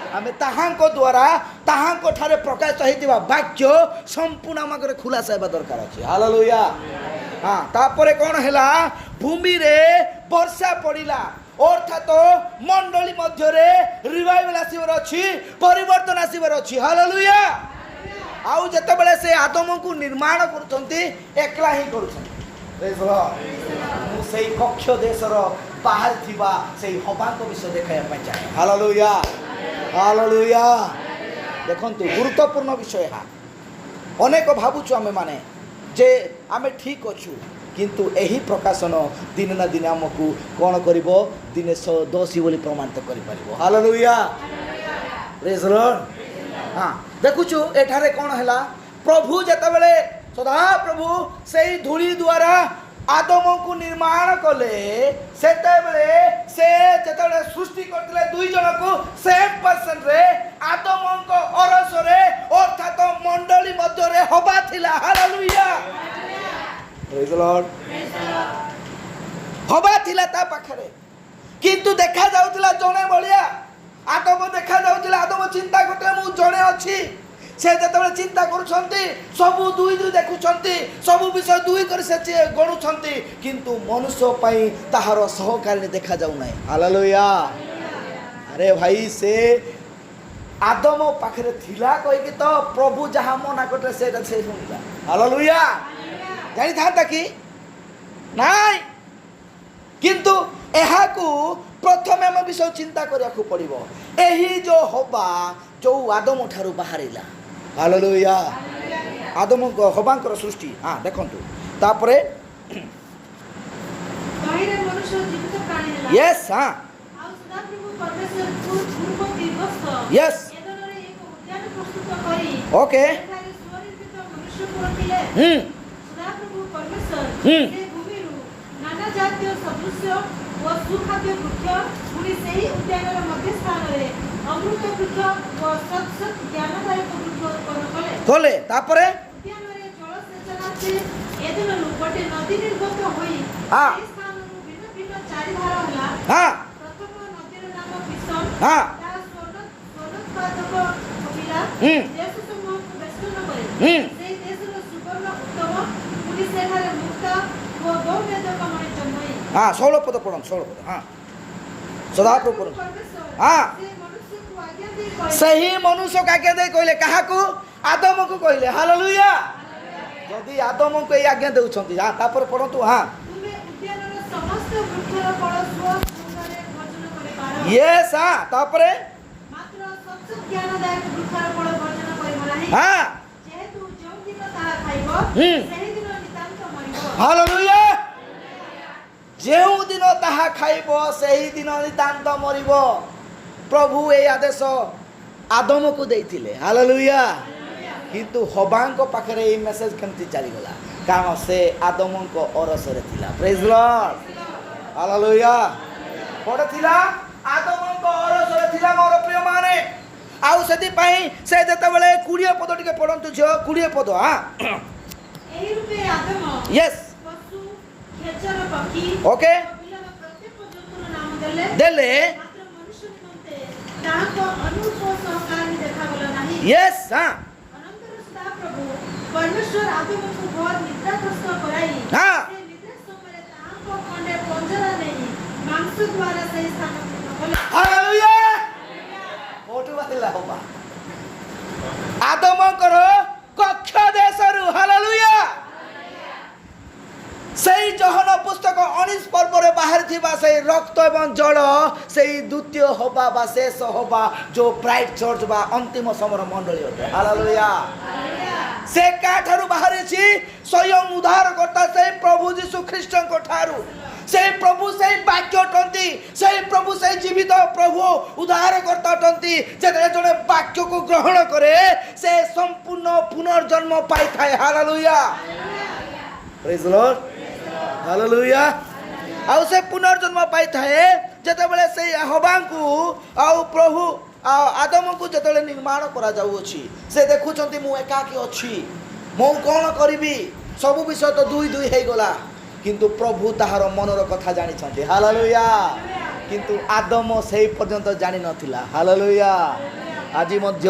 आमे ताहांको द्वारा ताहांको ठारे प्रकाशित होइतिबा वाक्य संपूर्ण आम आगे खुलासा हेबा दरकार अछि हालेलुया। हाँ तापरे कौन हैला भूमि रे वर्षा पड़िला अर्थात मंडली मध्य रे रिवाइवल आसीबार अछि परिवर्तन आसीबार अछि हालेलुया। आउ जेतेबेले से आदम को निर्माण करूछंती एकला ही करूछंती प्रेज द लॉर्ड। मु सेई कक्ष देशर बाहर थिबा सेई हबाको विषय देखाया पय चाहे हालेलुया हालेलुया। देखंतु गुरुत्वपूर्ण विषय हा अनेक भाबुछु आमे माने जे आमे ठीक अछु किंतु एही प्रकाशन दिन ना दिन हमकु कोन करिवो दिने दोषी बोली प्रमाणित करि परिवो हालेलुया प्रेज द लॉर्ड। हां देखुछु एठारे कोन हला प्रभु जेतेबेले सदा प्रभु सेई धूली द्वारा आदम को निर्माण कले सेतेबेले से जेतेबेले सृष्टि करथिले दुई जन को सेम पर्सन रे आदम को अरस रे अर्थात मंडली मध्य रे हबा थिला हालेलुया प्रेज द लॉर्ड। हबा थिला ता पाखरे किंतु देखा जाउथिला जणे बलिया आदम देखा जाउथिला आदम चिंता करते मु जणे अछि से जेतेबेले चिंता करूछंती सबु दुई दुई देखुछंती सबु विषय दुई कर से गणुछंती किंतु मनुष्य पई ताहार सहकारी देखा जाउ नै हालेलुया। अरे भाई से आदम पाखरे थिला कहि कि तो प्रभु जहा मना करते से सुनिला हालेलुया जानि था कि नाइ किंतु एहा को प्रथमे हम विषय चिंता करिया को पड़िबो एही जो हबा जो आदम ठारू बाहरिला हालेलुया आदम हबांकर सृष्टि। हाँ देखंतु तापरे बाहिरे मनुष्य जीवित प्राणी ହେଲା। यस हाँ ଆଉ ସଦା ସଦାପ୍ରଭୁ ପରମେଶ୍ୱର ପୂର୍ବ ଦିବସ Yes. ଏଦନରେ ଏକ ଉଦ୍ୟାନ ପ୍ରସ୍ତୁତ କରି Okay. ସେଠାରେ ସୁନିର୍ମିତ ମନୁଷ୍ୟକୁ ରଖିଲେ। Hmm. ସଦାପ୍ରଭୁ ପରମେଶ୍ୱର ହୁଁ। ସେ ଭୂମିରୁ ନାନା ଜାତୀୟ ସଦୃଶ୍ୟ ଓ ସୁଖାଦ୍ୟ ବୃକ୍ଷ ପୁଣି ସେହି ଉଦ୍ୟାନର ମଧ୍ୟ ସ୍ଥାନରେ ଅମୃତ ବୃକ୍ଷ ଓ ସତ୍ ସତ୍ ଜ୍ଞାନଦାୟକ ବୃକ୍ଷ ଉତ୍ପନ୍ନ କଲେ। କଲେ ତାପରେ ଉଦ୍ୟାନରେ ଜଳସେଚନାର୍ଥେ ଏଦିନରୁ ଗୋଟେ ନଦୀ ନିର୍ଗତ ହୋଇ ହଁ। ସେହି ସ୍ଥାନରୁ ଭିନ୍ନ ଭିନ୍ନ ଚାରି ଧାର ହେଲା। ହଁ ପ୍ରଥମ ନଦୀର ନାମ କିଶନ, ହଁ ତାହା ସ୍ୱର୍ଣ୍ଣୋତ୍ପାଦକ କପିଲା ହୁଁ। ଦେଶ ସମୂହକୁ ବେଷ୍ଟନ କରେ। ହୁଁ। ସେହି ଦେଶର ସୁବର୍ଣ୍ଣ ଉତ୍ତମ, ପୁଣି ସେଠାରେ ମୁକ୍ତା ଓ ବହୁମେଦକ ମଣି ଜନ୍ମଇ। ହଁ 16 ପଦ ପଢ଼ନ୍ତୁ 16 ପଦ ହଁ ସଦାପ୍ରଭୁ ପରମେଶ୍ୱର ପରମେଶ୍ୱର ହଁ। ସେ ମନୁଷ୍ୟକୁ ଆଜ୍ଞା ଦେଇ କହିଲେ, ସେହି ମନୁଷ୍ୟକୁ ଆଜ୍ଞା ଦେଇ କହିଲେ କାହାକୁ ଆଦମକୁ କହିଲେ ହାଲେଲୁୟା ଯଦି ଆଦମକୁ ଏଇ ଆଜ୍ଞା ଦେଉଛନ୍ତି ହଁ ତାପରେ ପଢ଼ନ୍ତୁ ହଁ ତୁମେ ଉଦ୍ୟାନର ସମସ୍ତ ବୃକ୍ଷର ଫଳ ସ୍ୱଶୃଙ୍ଖରେ ଭୋଜନ କରିପାର। ୟେସ୍ ହଁ ତାପରେ ମାତ୍ର ସତ୍ୟ ଜ୍ଞାନଦାୟକ ବୃକ୍ଷର ଫଳ ଭୋଜନ କରିବ ନାହିଁ। ହଁ ଯେହେତୁ ଯେଉଁ ଦିନ ତାହା ଖାଇବ ହୁଁ। ସେହି ଦିନ ନିତାନ୍ତ ମରିବ। ହାଲେଲୁୟା ଯେଉଁ ଦିନ ତାହା ଖାଇବ ସେହି ଦିନ ନିତାନ୍ତ ମରିବ ପ୍ରଭୁ ଏହି ଆଦେଶ ଆଦମକୁ ଦେଇଥିଲେ ହାଲେଲୁୟା କିନ୍ତୁ ହବାଙ୍କ ପାଖରେ ଏଇ ମେସେଜ କେମିତି ଚାଲିଗଲା କାରଣ ସେ ଆଦମଙ୍କ ଅରସରେ ଥିଲା ପ୍ରେଜ୍ ଲର୍ଡ ହାଲେଲୁୟା କୋଉଠି ଥିଲା ଆଦମଙ୍କ ଅରସରେ ଥିଲା ମୋର ପ୍ରିୟମାନେ ଆଉ ସେଥିପାଇଁ ସେ ଯେତେବେଳେ 20 ପଦ ଟିକେ ପଢ଼ନ୍ତୁ ଝିଅ 20 ପଦ ହଁ ଏହି ରୂପେ ଆଦମ ୟେସ୍ ପଶୁ, ଖେଚର ପକ୍ଷୀ, ଓକେ କପିଲାର ପ୍ରତ୍ୟେକ ଜନ୍ତୁର ନାମ ଦେଲେ। ଦେଲେ ମାତ୍ର ମନୁଷ୍ୟ ନିମନ୍ତେ ତାହାଙ୍କ ଅନୁରୂପ ସହକାରୀ ଦେଖାଗଲା ନାହିଁ। ୟେସ୍ ହଁ ଅନନ୍ତର ସଦାପ୍ରଭୁ ପରମେଶ୍ୱର ଆଦମକୁ ଘୋର ନିଦ୍ରାଗ୍ରସ୍ତ କରାଇ ହଁ। ସେ ନିଦ୍ରା ସମୟରେ ତାହାଙ୍କ ଖଣ୍ଡେ ପଞ୍ଜରା ନେଇ ମାଂସ ଦ୍ୱାରା ସେହି ସ୍ଥାନ ପୂର୍ଣ୍ଣ କଲେ। ହାଲେଲୁୟା କୋଉଠୁ ବାହାରିଲା ହବା ଆଦମଙ୍କର କକ୍ଷ ଦେଶରୁ ହାଲେଲୁୟା ସେଇ ଯୋହନ ପୁସ୍ତକ 19 ପର୍ବରେ ବାହାରିଥିବା ସେଇ ରକ୍ତ ଏବଂ ଜଳ ସେଇ ଦ୍ୱିତୀୟ ହବା ବା ଶେଷ ହବା ଯୋଉ ବ୍ରାଇଟ୍ ଚର୍ଚ୍ଚ ବା ଅନ୍ତିମ ସମର ମଣ୍ଡଳୀ ଅଟେ ହାଲେଲୁୟା ସେ କାଠାରୁ ବାହାରିଛି ସ୍ୱୟଂ ଉଦ୍ଧାରକର୍ତ୍ତା ସେଇ ପ୍ରଭୁ ଯୀଶୁ ଖ୍ରୀଷ୍ଟଙ୍କ ଠାରୁ ସେଇ ପ୍ରଭୁ ସେଇ ବାକ୍ୟ ଅଟନ୍ତି ସେଇ ପ୍ରଭୁ ସେଇ ଜୀବିତ ପ୍ରଭୁ ଉଦ୍ଧାରକର୍ତ୍ତା ଅଟନ୍ତି ଯେତେବେଳେ ଜଣେ ବାକ୍ୟକୁ ଗ୍ରହଣ କରେ ସେ ସମ୍ପୂର୍ଣ୍ଣ ପୁନର୍ଜନ୍ମ ପାଇଥାଏ ହାଲେଲୁୟା ପ୍ରେଜ୍ ଲର୍ଡ ହାଲେଲୁୟା ଆଉ ସେ ପୁନର୍ଜନ୍ମ ପାଇଥାଏ ଯେତେବେଳେ ସେଇ ହବାଙ୍କୁ ଆଉ ପ୍ରଭୁ ଆଦମକୁ ଯେତେବେଳେ ନିର୍ମାଣ କରାଯାଉଅଛି ସେ ଦେଖୁଛନ୍ତି ମୁଁ ଏକାକୀ ଅଛି ମୁଁ କ'ଣ କରିବି ସବୁ ବିଷୟ ତ 2-2 ହେଇଗଲା କିନ୍ତୁ ପ୍ରଭୁ ତାହାର ମନର କଥା ଜାଣିଛନ୍ତି ହାଲେଲୁୟା କିନ୍ତୁ ଆଦମ ସେଇ ପର୍ଯ୍ୟନ୍ତ ଜାଣିନଥିଲା ହାଲେଲୁୟା ଆଜି ମଧ୍ୟ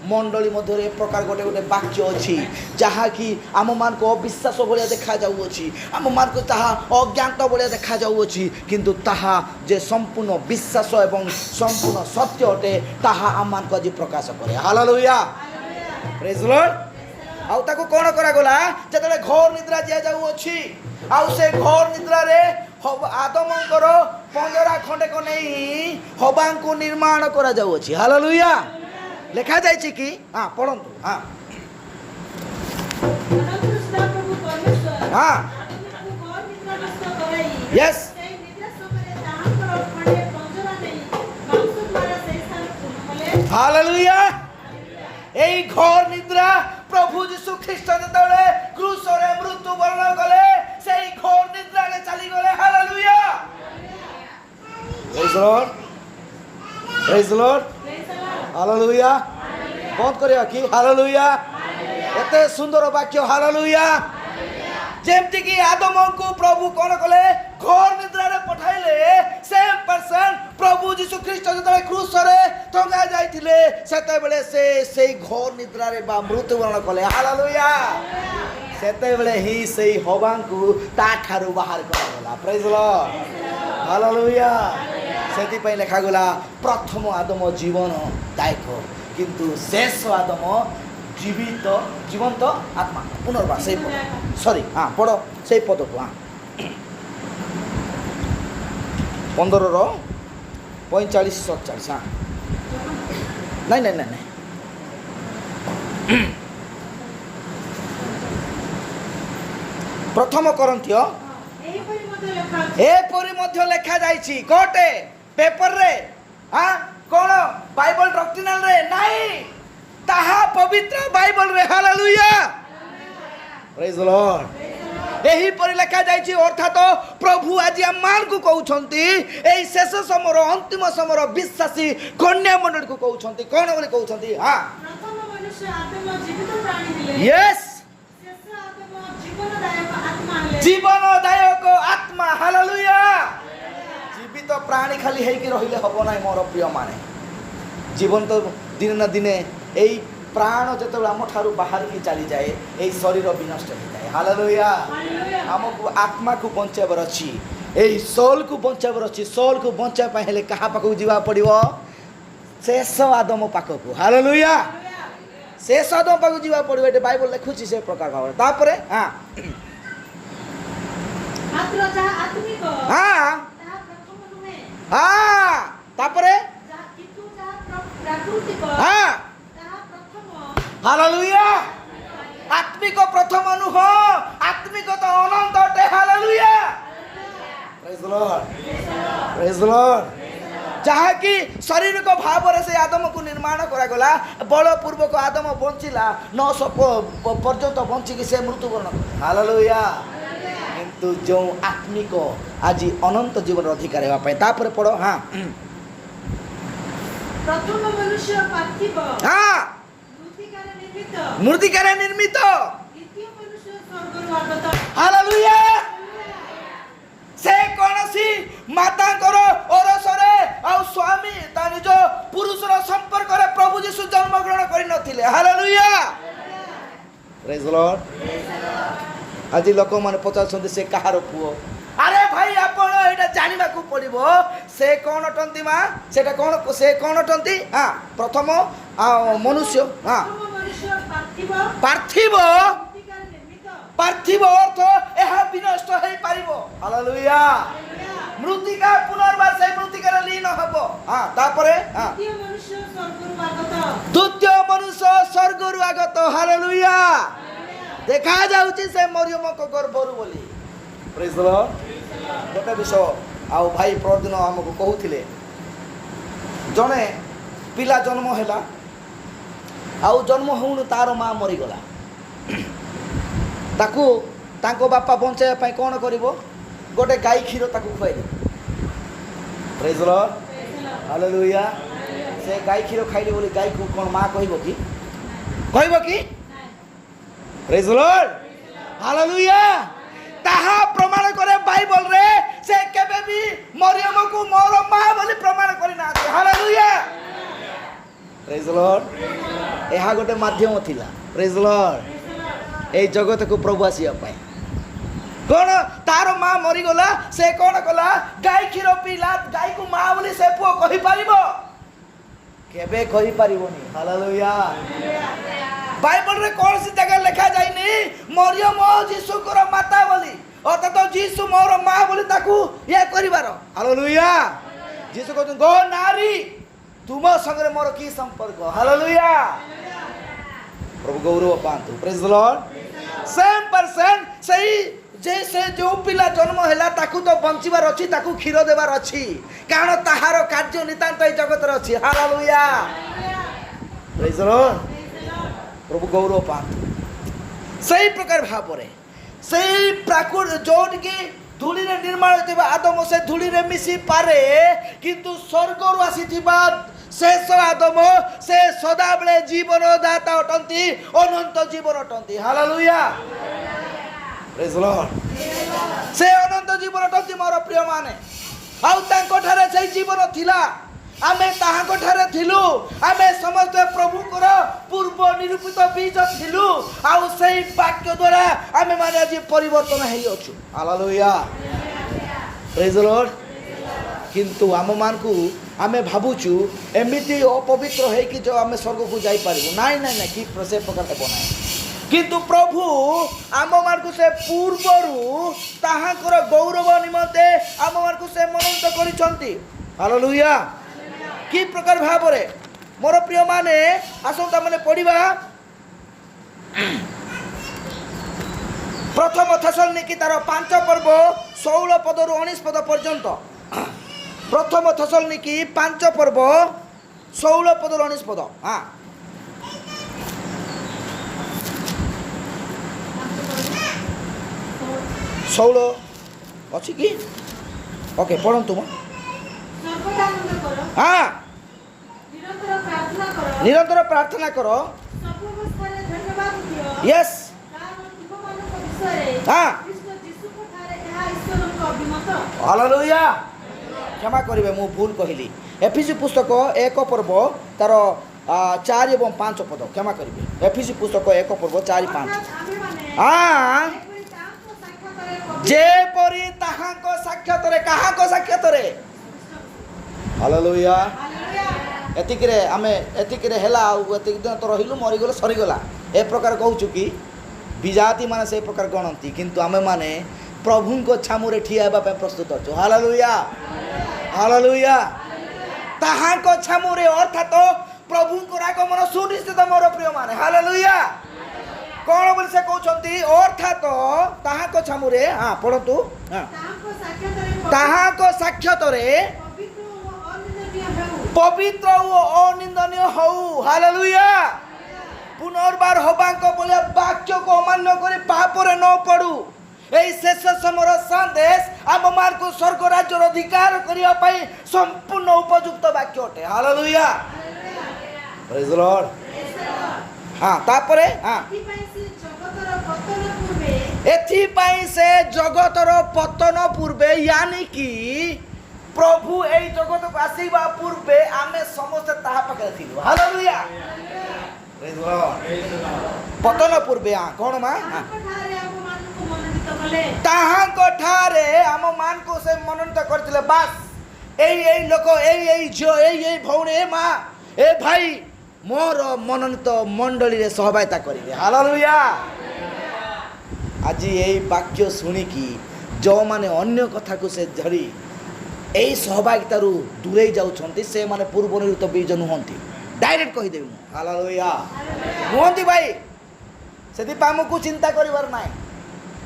ମଣ୍ଡଳୀ ମଧ୍ୟରେ ଏ ପ୍ରକାର ଗୋଟେ ଗୋଟେ ବାକ୍ୟ ଅଛି ଯାହାକି ଆମମାନଙ୍କୁ ଅବିଶ୍ୱାସ ଭଳିଆ ଦେଖାଯାଉଅଛି ଆମମାନଙ୍କୁ ତାହା ଅଜ୍ଞାତ ଭଳିଆ ଦେଖାଯାଉଅଛି କିନ୍ତୁ ତାହା ଯେ ସମ୍ପୂର୍ଣ୍ଣ ବିଶ୍ୱାସ ଏବଂ ସମ୍ପୂର୍ଣ୍ଣ ସତ୍ୟ ଅଟେ ତାହା ଆମମାନଙ୍କୁ ଆଜି ପ୍ରକାଶ କରେ ହାଲେଲୁୟା ପ୍ରେଜ୍ ଲର୍ଡ ଆଉ ତାକୁ କ'ଣ କରାଗଲା ଯେତେବେଳେ ଘୋର ନିଦ୍ରା ଦିଆଯାଉଅଛି ଆଉ ସେ ଘୋର ନିଦ୍ରାରେ ଆଦମଙ୍କର ପଞ୍ଜରା ଖଣ୍ଡେକ ନେଇ ହବାଙ୍କୁ ନିର୍ମାଣ କରାଯାଉଅଛି ହାଲେଲୁୟା ଲେଖା ଯାଇଛି କି ହଁ ପଢ଼ନ୍ତୁ ହଁ ଅନନ୍ତର ସଦାପ୍ରଭୁ ପରମେଶ୍ୱର ହଁ ଆଦମକୁ ଘୋର ନିଦ୍ରାଗ୍ରସ୍ତ କରାଇ ୟେସ୍ ସେହି ନିଦ୍ରା ସମୟରେ ତାହାଙ୍କର ଖଣ୍ଡେ ପଞ୍ଜରା ନେଇ ମାଂସ ଦ୍ୱାରା ସେହି ସ୍ଥାନ ପୂର୍ଣ୍ଣ କଲେ। ହାଲେଲୁୟା এই ঘোর নিদ্রা প্রভু যীশু খ্রিস্ট যেতবে ক্রুশরে মৃত্যু বরণ কলে সেই ঘোর নিদ্রারে চালি গলে hallelujah praise Lord praise Lord hallelujah বন্ধ করিয়া কি হালেলুয়া এতে সুন্দর বাক্য হালেলুয়া যেমতি কি আদমଙ୍କୁ প্রভু কোন কলে ঘোর নিদ্রারে পঠাইলে সেম পারসন প্রভু যীশু খ্রিস্ট যেতবে ক্রুশরে টঙ্গা যাইতিলে সেতেবেলে সে সেই ঘোর নিদ্রারে বা মৃত্যুবরণ কলে হালেলুয়া সেতেবেলে হি সেই হবাଙ୍କୁ তা ঠারু বাহার করাগলা প্রেজ লর্ড হালেলুয়া সেতিপাই লেখাগলা প্রথম আদম জীবন দায়ক কিন্তু শেষ আদম জীবন্ত আত্মা পুনর্বার সেই পদ সরি হ্যাঁ পড়ো সেই পদক হ্যাঁ 15:45-47 হ্যাঁ নাই নাই নাই নাই প্রথম করন্থীয় ଏହିପରି ମଧ୍ୟ ଲେଖା ଅଛି। এপরি মধ্য লেখা যাইছি কোটে পেপর রে हाँ कौन बाइबल डॉक्ट्रिनल रे नहीं ताहा पवित्र बाइबल रे हालेलुया प्रेज द लॉर्ड यही पर लिखा जाइए अर्थात प्रभु आज आम को कहते यही शेष समर अंतिम समर विश्वासी कन्या मंडल को कहते कौन बोले कहते हाँ प्रथम मनुष्य आदम जीवित प्राणी ଥିଲେ यस शेष आदम जीवनदायक आत्मा ହେଲେ जीवनदायक आत्मा हालेलुया जीवित प्राणी खाली हेकि रहिले हबो नाही मोर प्रिय माने जीवन तो दिन ना दिने एई प्राण जत आम ठारू बाहर की चली जाए यही शरीर विनष्ट हो जाए हालेलुया आमको आत्मा को बचाइबार अच्छी यही सोल को बचाइबार अच्छी सोल को बचाइबा हेले कहा पाखक जीवा पड़िबो शेष आदम पाखक हालेलुया शेष आदम पाखक जीवा पड़िबो एटे बाइबल लिखुची से प्रकार भाव तापरे हां मात्र जहा आत्मिक हां ताहा प्रथम नुहे हां तापरे जहा किंतु जहा प्राकृतिक हां ताहा प्रथम हालेलुया आत्मिक प्रथम नुह आत्मिक तो अनंत अटे hallelujah praise the Lord praise the Lord जहा कि शरीर को भाव से आदम को निर्माण करा गला बलपूर्वक आदम बंचिला 900 पर्यंत बंचिकी से मृत्युवरण हालेलुया किंतु जो आत्मिक आज अनंत जीवन अधिकार हेबा तापर पढ़ो हाँ प्रथम मनुष्य पार्थिव हाँ मृत्तिकारे निर्मित द्वितीय मनुष्य स्वर्गरु आगत हालेलुया से कोनसी माता करो ओरसरे और स्वामी तानि जो पुरुषर संपर्क रे प्रभु यीशु जन्म ग्रहण करि नथिले हालेलुया प्रेज द लॉर्ड आज लोक माने पचारछन्ते से कहार पुओ अरे भाई आपण एटा जानिबा को पड़िबो से कोन अटंती मा सेटा कोन से कोन अटंती हां प्रथम मनुष्य हां पार्थिव पार्थिव अर्थ एहा विनष्ट हे पारिबो हालेलुया मृत्तिका पुनर्बार से मृत्तिका लीन हबो हां तापरे हां द्वितीय मनुष्य स्वर्गरु आगत हालेलुया देखा जाउची से मरियम को गर्भरु बोली प्रेज द लॉर्ड गोटे विषय आउ भाई प्रतिदिन हमको कहूथिले जने पिला जन्म हैला आउ जन्म होउन तार मां मरी गला ताकू तांको बापा बंचाया पाई कोन करिवो गोटे गाई क्षीर ताकू खुआई दे प्रेज द लॉर्ड हालेलुया से गाई क्षीर खाइले बोली गाई को कोन मां कहइबो की प्रेज द लॉर्ड हालेलुया ताहा प्रमाण करे बाइबल रे से केबे भी मरियम को मोर मां बोली प्रमाण करि ना हालेलुया प्रेज द लॉर्ड एहा गोटे माध्यम थिला प्रेज द लॉर्ड ए जगत को प्रभु आसिया पाए कोन तार मां मरी गला से कोन कला गाय क्षीर पीला गाय को मां बोली से पुओ कहि पारिबो केबे कहि पारिबोनी हालेलुया बाइबल रे कौन सी जगह लिखा जाइनी मरियम यीशु को माता बोली अर्थात तो यीशु मोर मां बोली ताकू ये करिवार हालेलुया यीशु को गो नारी तुम संगे मोर की संपर्क हालेलुया प्रभु गौरव पांतु praise the Lord same person सही जैसे जो पिला जन्म हैला ताकू तो बंचिबार अछि ताकू क्षीर देबार अछि कारण ताहार कार्य नितांत ए जगत रे अछि हालेलुया प्रेज द लॉर्ड प्रभु गौरव पांतु सही प्रकार भाव सही प्राकृत जोट की धूली रे निर्माण होता आदम से धूली रे मिसी पारे किंतु स्वर्ग रु आसीथिबा शेष आदम से सदा बेले जीवन दाता अटंती अनंत जीवन अटंती हालेलुया प्रेज द लॉर्ड से अनंत जीवन अटंती मोर प्रिय माने आउ तांको ठारे से जीवन थिला आमे ताहाको ठारे थिलु आमे समस्त प्रभु कर पूर्व निरूपित बीज थिलु आउ सही वाक्य द्वारा आमे माने आज परिवर्तन हेई अछु हालेलुया प्रेज द लॉर्ड किंतु आम मान को आमे भाबुचु एमिति अपवित्र है कि जो आमे स्वर्ग को जाई पारिबो नाइ नाइ नाइ कि से प्रकार हेबो नाइ किंतु प्रभु आम मान को से पूर्वरु ताहाकर गौरव निमंते आम मान को से मनंत करिसंती हालेलुया कि प्रकार भाव रे मोर प्रिय माने आसंता माने पढ़िबा प्रथम थेसलोनिकी तार 5 पर्व 16 पदरु 19 पद पर्यंत प्रथम थेसलोनिकी 5 पर्व 16 पद 19 पद। हाँ 16 अच्छी कि ओके पढ़ंतु म सर्वदा आनंद करो, हाँ निरंतर प्रार्थना करो, निरंतर प्रार्थना करो। सब अवस्थाରେ धन्यवाद दियो। यस कारण तुमମାନଙ୍କ विषୟରେ हाँ ଖ୍ରୀଷ୍ଟ ଯୀଶୁଙ୍କ ଠାରେ ଏହା ଈଶ୍ୱରଙ୍କ ଅଭିମତ। हालेलुया क्षमा करिवे मु भूल कहली। एफिसी पुस्तक 1 पर्व तार 4 एवं 5 पद क्षमा करिवे। एफिसी पुस्तक 1 पर्व 4 5 ଅର୍ଥାତ୍ ଆମେମାନେ हाँ ଏପରି ତାହାଙ୍କ ସାକ୍ଷାତରେ जेपरी ताहाको साक्षातरे काहाको साक्षातरे हालेलुया हालेलुया। एतिकरे आमे एतिकरे हेला एतिक दिन तो रहिलु मरिगलो सरिगला ए प्रकार कहूछु कि विजाति माने से प्रकार गणंती किंतु आमे माने प्रभु को छामुरे ठिया हेबा पे प्रस्तुत अछु। हालेलुया हालेलुया ताहाको छामुरे अर्थात प्रभु को आगमन सुनिश्चित मोर प्रिय माने। हालेलुया कौन बोली से कहउछंती अर्थात ताहाको छामुरे हां पढतु हां ତାହାଙ୍କ ସାକ୍ଷାତରେ ताहाको साक्षातरे ପବିତ୍ର ଓ ଅନିନ୍ଦନୀୟ ହେଉ। पवित्र ओ अनिंदनीय हौ। हालेलुया पुनर्बार होबांक बोले वाक्य को अमान्य करी पापरे न पड़ू। एई शेष समर संदेश आम मान को स्वर्ग राज्य अधिकार करिया पई संपूर्ण उपयुक्त वाक्य अटे। Hallelujah praise the Lord. हां तापरे हां ଏଥିପାଇଁ ସେ ଜଗତର ପତନ ପୂର୍ବେ एथि से जगतर पतन पूर्वे यानी कि प्रभु ए जगत को आसीबा पूर्वे आमे समस्त ताहा पाखे थिलु। Hallelujah praise the Lord. पतन पूर्वे कोन मा ତାଙ୍କଠାରେ ଆମମାନଙ୍କୁ ମନୋନୀତ କଲେ। ताहाको ठारे आम मान को से मनोनीत करथिले। बास एई लोक एई जो एई भौणी ए मां ए भाई मोर मनोनीत मंडली रे सहभागिता करिवे। हालेलुया आज यही वाक्य शुणिकी जो माने अन्य कथा को से धरी यही सहभागिता दूरे जाउछंती से माने पूर्व निरुत बीज नुहंती डायरेक्ट कहि देबी। हालेलुया नुहंती भाई सेति पामको चिंता करिवार नाही।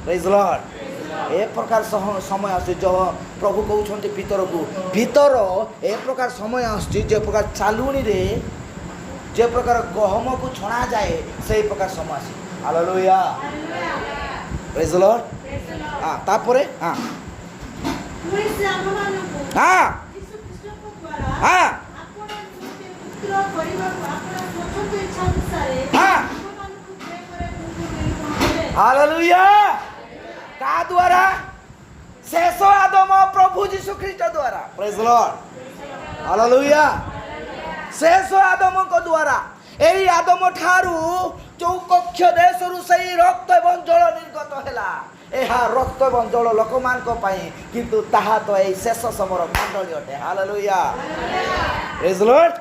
Praise the Lord. ए प्रकार समय आसी जो प्रभु कहउछंती भीतर को भीतर ए प्रकार समय आसी जे प्रकार चालुनी रे जे प्रकार गहम को छणा जाए से प्रकार समय आसी। Hallelujah praise the Lord. हां तापरे हां ପୁଣି ସେ ଆମମାନଙ୍କୁ हां ଯୀଶୁ ଖ୍ରୀଷ୍ଟଙ୍କ ଦ୍ୱାରା हां ଆପଣ ନିମନ୍ତେ ପୁତ୍ର କରିବାକୁ ଆପଣ ସ୍ୱତନ୍ତ୍ର ଇଚ୍ଛା ଅନୁସାରେ ହଁ। ଆମମାନଙ୍କୁ ପ୍ରେମରେ ପୁତ୍ର ନିରୂପଣ କଲେ। हालेलुया का द्वारा शेष आदम प्रभु यीशु ख्रीस्ट द्वारा। प्रेज द लॉर्ड हालेलुया शेष आदम को द्वारा एई आदम ठारू जो कक्ष देशरु सही रक्त एवं जल निर्गत हैला एहा रक्त एवं जल लोकमान को पाई किंतु ताहा तो एई शेष समर मंडली अटे। Hallelujah praise the Lord.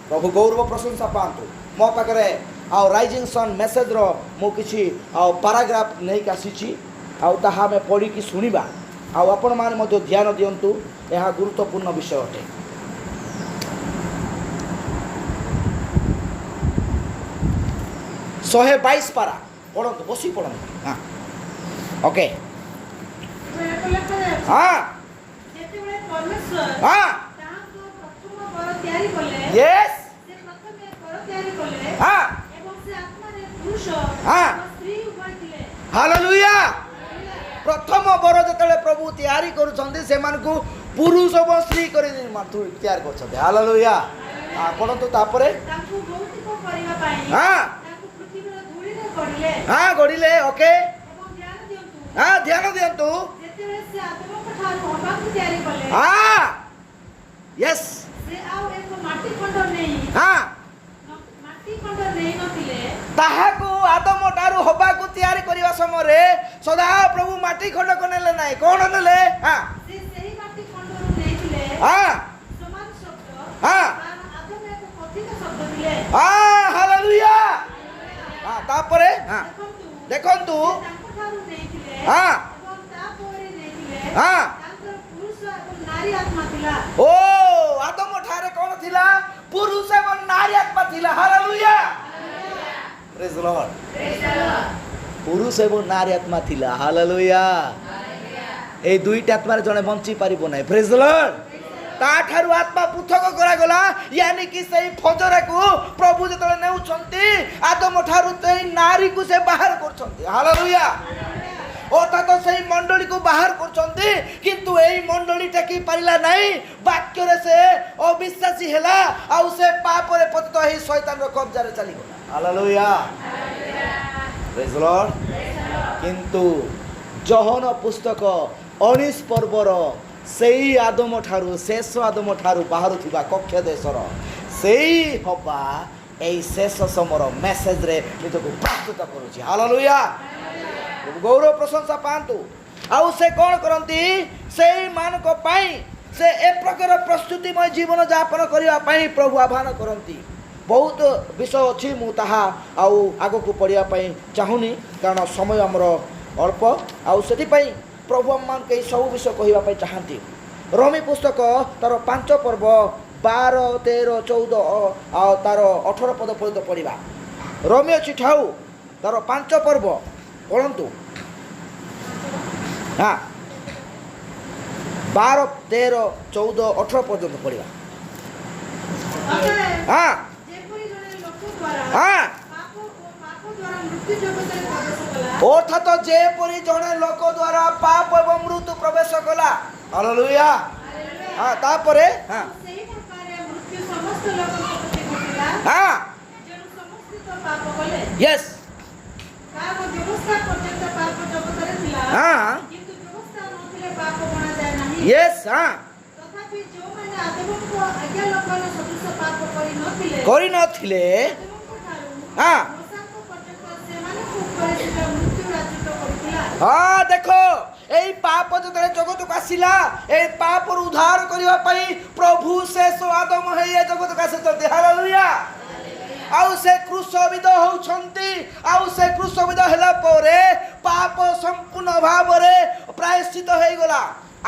प्रभु गौरव प्रशंसा पांतु मो पाखरे आ राइजिंग सन मेसेज रो मु किछि आ पैराग्राफ नै का आसीछि आ ताहा में पढी कि सुनिबा आ आपण माने मध्य ध्यान दियंतु एहा गुरुत्वपूर्ण विषय अटे। 122 पारा पढ़ो बसी पढ़ो। हाँ ओके हाँ ଯେତେବେଳେ ପରମେଶ୍ୱର हाँ ତାହାଙ୍କ ପ୍ରଥମ ବର ତିଆରି କଲେ, यस ସେ ପ୍ରଥମେ ବର ତିଆରି କଲେ हाँ ଏବଂ ସେ ଆତ୍ମାରେ ପୁରୁଷ ହଁ। ଓ ସ୍ତ୍ରୀ ଉଭୟ ଥିଲେ। हालेलुया प्रथम बर जतले प्रभु तैयारी करूछंती से मानकु पुरुष और स्त्री करी तैयार करछंती। हालेलुया हां पढ़ो तो तापरे ତାଙ୍କୁ ଭୌତିକ କରିବା ପାଇଁ हाँ ତାଙ୍କୁ ପୃଥିବୀର ଧୂଳିରେ ଗଢ଼ିଲେ। हाँ गड़िले ओके ଏବଂ ଧ୍ୟାନ ଦିଅନ୍ତୁ, हाँ ध्यान दियंतु ଯେତେବେଳେ ସେ ଆଦମଙ୍କ ଠାରୁ ହବାକୁ ତିଆରି କଲେ, हाँ यस ସେ ଆଉ ଏକ ମାଟି ଖଣ୍ଡ ନେଇ हाँ ନଥିଲେ। ताहाकु आदम ठारू हबाकु तैयारी करिवा समय रे सदा प्रभु माटी खंड कनेले नाही कोन नेले। हाँ ସେ ସେହି ମାଟି ଖଣ୍ଡରୁ ନେଇଥିଲେ हाँ ସମାନ ଶବ୍ଦ, हाँ କାରଣ ଆଦମ ଏକ କଥିତ ଶବ୍ଦ ଥିଲେ। हाँ हालेलुया हाँ तापरे हाँ ଦେଖନ୍ତୁ, देखंतु ସେ ତାଙ୍କଠାରୁ ନେଇଥିଲେ हाँ ଏବଂ ତାପରେ ନେଇଥିଲେ हाँ ତାଙ୍କର ପୁରୁଷ ଏବଂ ନାରୀ ଆତ୍ମା ଥିଲା। ओ आदम ठारे कोन थिला पुरुष एवं नारी आत्मा थिला। हालेलुया प्रेज द लॉर्ड पुरुष एवं नारी आत्मा थिला। हालेलुया এই দুইটা আত্মার জনে বঞ্চি পারিব নাই। Praise the Lord. তাঠারু আত্মা পৃথক କରାଗଲା, यानी कि ସେଇ ଫଜରାକୁ ପ୍ରଭୁ ଯେତେବେଳେ ନେଉଛନ୍ତି ଆଦମ ଠାରୁ ସେଇ ନାରୀକୁ ସେ ବାହାର କରୁଛନ୍ତି। ହାଲେଲୁୟା। ଅର୍ଥାତ ସେଇ ମଣ୍ଡଳୀକୁ ବାହାର କରୁଛନ୍ତି, କିନ୍ତୁ ଏଇ ମଣ୍ଡଳୀ ଟେକି ପାରିଲା ନାହିଁ। ବାକ୍ୟରେ ସେ ଅବିଶ୍ୱାସୀ ହେଲା, ଆଉ ସେ ପାପରେ ପତିତ ହେଇ ଶୈତାନର କବ୍ଜାରେ ଚାଲିଗଲା। ହାଲେଲୁୟା। ପ୍ରେଜ୍ ଦ ଲର୍ଡ। କିନ୍ତୁ ଯୋହନ ପୁସ୍ତକ 19 ପର୍ବର ସେଇ ଆଦମ ଠାରୁ, ଶେଷ ଆଦମ ଠାରୁ ବାହାରୁଥିବା କକ୍ଷ ଦେଶର ସେଇ ହବା ଏଇ ଶେଷ ସମୟର ମେସେଜରେ ନିଜକୁ ପ୍ରସ୍ତୁତ କରୁଛି। ହାଲେଲୁୟା। ଗୌରବ ପ୍ରଶଂସା ପାଆନ୍ତୁ। ଆଉ ସେ କ'ଣ କରନ୍ତି? ସେଇମାନଙ୍କ ପାଇଁ ସେ ଏ ପ୍ରକାର ପ୍ରସ୍ତୁତିମୟ ଜୀବନ ଯାପନ କରିବା ପାଇଁ ପ୍ରଭୁ ଆହ୍ୱାନ କରନ୍ତି। ବହୁତ ବିଷୟ ଅଛି, ମୁଁ ତାହା ଆଉ ଆଗକୁ ପଢ଼ିବା ପାଇଁ ଚାହୁଁନି, କାରଣ ସମୟ ଆମର ଅଳ୍ପ। ଆଉ ସେଥିପାଇଁ ପ୍ରଭୁ ଆମମାନଙ୍କୁ ଏହି ସବୁ ବିଷୟ କହିବା ପାଇଁ ଚାହାନ୍ତି। ରୋମୀ ପୁସ୍ତକ ତାର 5 ପର୍ବ 12, 13, 14 ଆଉ ତାର 18 ପଦ ପର୍ଯ୍ୟନ୍ତ ପଢ଼ିବା। ରୋମୀ ଅଛି ଠାଉ ତାର 5 ପର୍ବ ପଢ଼ନ୍ତୁ। ହଁ, 12, 13, 14, 18 ପର୍ଯ୍ୟନ୍ତ ପଢ଼ିବା। ହଁ ହଁ। অর্থাৎ যেপরি জনে লোক দ্বারা পাপ এবং মৃত্যু প্রবেশ কলা। হালেলুয়া। হ্যাঁ, তারপরে হ্যাঁ হ্যাঁ ইয়েস হ্যাঁ ইয়েস হ্যাঁ କରି ନଥିଲେ। হ্যাঁ হ্যাঁ, দেখো এই পাপ যেତେବେଳେ জগতକୁ ଆସିଲା, এই ପାପରୁ ଉଦ୍ଧାର କରିବା ପାଇଁ ପ୍ରଭୁ ଶେଷ ଆଦମ ହେଇ ଏ ଜଗତକୁ ଆସିଛନ୍ତି। ହାଲେଲୁୟା। ଆଉ ସେ କ୍ରୁଶବିଦ୍ଧ ହେଉଛନ୍ତି। ଆଉ ସେ କ୍ରୁଶବିଦ୍ଧ ହେଲା ପରେ ପାପ ସମ୍ପୂର୍ଣ୍ଣ ଭାବରେ ପ୍ରାୟଶ୍ଚିତ ହେଇଗଲା।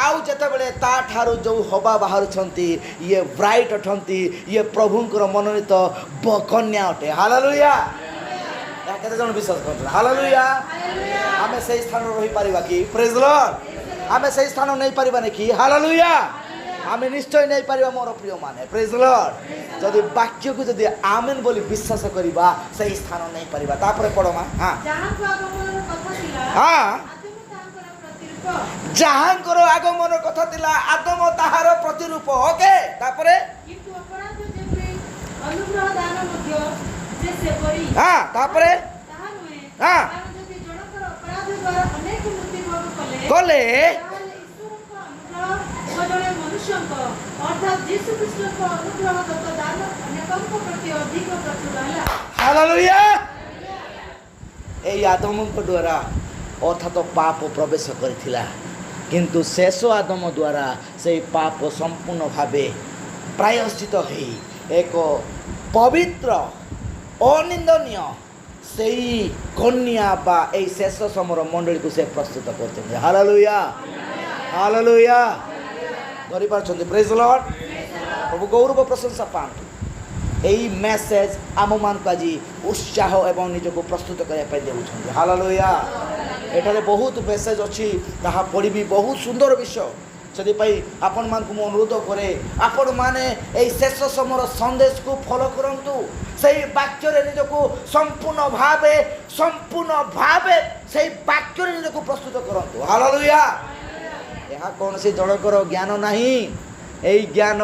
ଆଉ ଯେତେବେଳେ ତା ଠାରୁ ଯେଉଁ ହବା ବାହାରୁଛନ୍ତି, ଇଏ ବ୍ରାଇଟ୍ ଅଟନ୍ତି, ଇଏ ପ୍ରଭୁଙ୍କର ମନୋନୀତ କନ୍ୟା ଅଟେ। ହାଲେଲୁୟା। କେତେ ଜଣ ବିଶ୍ୱାସ କରୁଛନ୍ତି? ହାଲେଲୁୟା। ଆମେ ସେଇ ସ୍ଥାନରେ ରହିପାରିବା କି? ପ୍ରେଜ୍ ଦ ଲର୍ଡ। ଆମେ ସେଇ ସ୍ଥାନ ନେଇପାରିବାନି କି? ହାଲେଲୁୟା। ଆମେ ନିଶ୍ଚୟ ନେଇପାରିବା ମୋର ପ୍ରିୟମାନେ। ପ୍ରେଜ୍ ଦ ଲର୍ଡ। ଯଦି ବାକ୍ୟକୁ ଯଦି ଆମେନ୍ ବୋଲି ବିଶ୍ୱାସ କରିବା, ସେଇ ସ୍ଥାନ ନେଇପାରିବା। ତାପରେ ପଢ଼ମା। ହଁ ହଁ, ଯାହାଙ୍କର ଆଗମନ କଥା ଥିଲା ଆଦମ ତାହାର ପ୍ରତିରୂପ। ଓକେ, ତାପରେ ହଁ, ତାପରେ ହଁ କଲେ ହାଲେଲୁୟା। এই আদমଙ୍କ ଦ୍ୱାରା অর্থাৎ পাপ প্রবেশ করেছিলা, কিন্তু শেষ আদম দ্বারা সেই পাপ সম্পূর্ণ ভাবে প্রায়শ্চিত হয়ে এক পবিত্র অনিন্দনীয় সেই কন্যা বা এই শেষ সমর মণ্ডলীକୁ ସେ ପ୍ରସ୍ତୁତ କରୁଛନ୍ତି। ହାଲେଲୁୟା। ହାଲେଲୁୟା। ଧରିପାରୁଛନ୍ତି? ପ୍ରେଜ୍ ଦ ଲର୍ଡ। ପ୍ରଭୁ ଗୌରବ ପ୍ରଶଂସା ପାଆନ୍ତୁ। এই মেসেজ ଆମମାନଙ୍କୁ ଆଜି ଉତ୍ସାହ ଏବଂ ନିଜକୁ ପ୍ରସ୍ତୁତ କରିବା ପାଇଁ ଦେଉଛନ୍ତି। ହାଲେଲୁୟା। ଏଠାରେ ବହୁତ ମେସେଜ ଅଛି, ତାହା ପଢ଼ିବି, ବହୁତ ସୁନ୍ଦର ବିଷୟ। ସେଥିପାଇଁ ଆପଣମାନଙ୍କୁ ମୁଁ ଅନୁରୋଧ କରେ, ଆପଣମାନେ ଏହି ଶେଷ ସମୟର ସନ୍ଦେଶକୁ ଫଲୋ କରନ୍ତୁ। ସେହି ବାକ୍ୟରେ ନିଜକୁ ସମ୍ପୂର୍ଣ୍ଣ ଭାବେ ସେହି ବାକ୍ୟରେ ନିଜକୁ ପ୍ରସ୍ତୁତ କରନ୍ତୁ। ହାଲେଲୁୟା। ଏହା କୌଣସି ଜଣଙ୍କର ଜ୍ଞାନ ନାହିଁ, ଏହି ଜ୍ଞାନ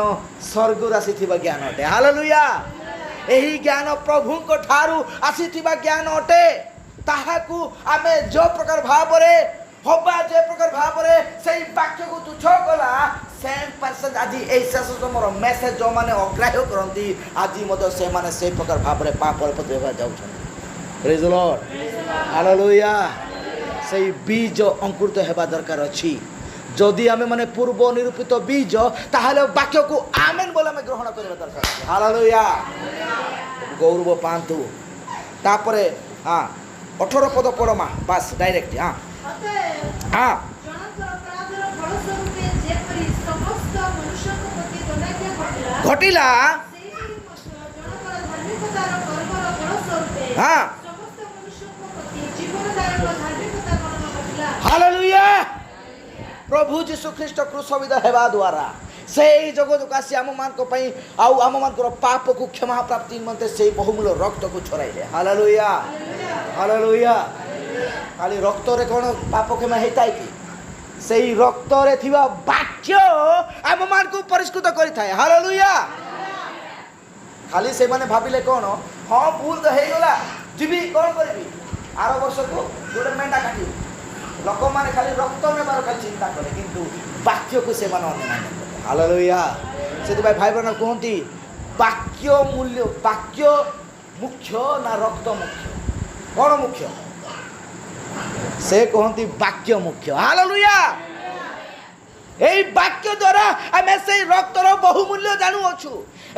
ସ୍ୱର୍ଗରୁ ଆସିଥିବା ଜ୍ଞାନ ଅଟେ। ହାଲେଲୁୟା। ଏହି ଜ୍ଞାନ ପ୍ରଭୁଙ୍କ ଠାରୁ ଆସିଥିବା ଜ୍ଞାନ ଅଟେ। ତାହାକୁ ଆମେ ଯେଉଁ ପ୍ରକାର ଭାବରେ ହବା, ଯେ ପ୍ରକାର ଭାବରେ ସେଇ ବାକ୍ୟକୁ ତୁଚ୍ଛ କଲା, ସେମ୍ ପର୍ସନ୍ ଆଜି ଏହି ଶେଷ ସମୟର ମେସେଜ ଯେଉଁମାନେ ଅଗ୍ରାହ୍ୟ କରନ୍ତି, ଆଜି ମଧ୍ୟ ସେମାନେ ସେହି ପ୍ରକାର ଭାବରେ ପାପରେ ପତିତ ହେବାକୁ ଯାଉଛନ୍ତି। ପ୍ରେଜ୍ ଦ ଲର୍ଡ। ହାଲେଲୁୟା। ସେଇ ବୀଜ ଅଙ୍କୁରିତ ହେବା ଦରକାର ଅଛି। ଯଦି ଆମେ ମାନେ ପୂର୍ବ ନିରୂପିତ ବୀଜ, ତାହେଲେ ବାକ୍ୟକୁ ଆମେନ୍ ବୋଲି ଆମେ ଗ୍ରହଣ କରିବା ଦରକାର। ହାଲେଲୁୟା। ଗୌରବ ପାଆନ୍ତୁ। ତାପରେ ହଁ 18 ପଦ ପଢ଼ମା, ବାସ୍ ଡାଇରେକ୍ଟ। ହଁ ହଁ ଘଟିଲା। ହଁ ହାଲେଲୁୟା। प्रभु जीशु ख्रीष्ट क्रूसविद हेबा द्वारा से जगत को आसी आम मान आम पाप को क्षमा प्राप्ति निमंते से बहुमूल्य रक्त को छड़ाइले हालेलुया हालेलुया खाली रक्त रे कौन पाप क्षमा होता है कि से रक्त रे थिबा वाक्य आम मान को परिष्कृत करिथाए हालेलुया खाली से माने भाबिले कौन हाँ भूल तो हेगला जीवी कौन करी आर वर्ष को गोटे मेंढा काटी लोक मैंने खाली रक्त नेबार खाली चिंता कले किंतु वाक्य को से माने हालेलुया से भाई बहन कहती वाक्य मूल्य वाक्य मुख्य ना रक्त मुख्य कौन मुख्य से कहती वाक्य मुख्य हालेलुया এই বাক্য দ্বারা আমি সেই রক্তর বহুমূল্য জানুଅছু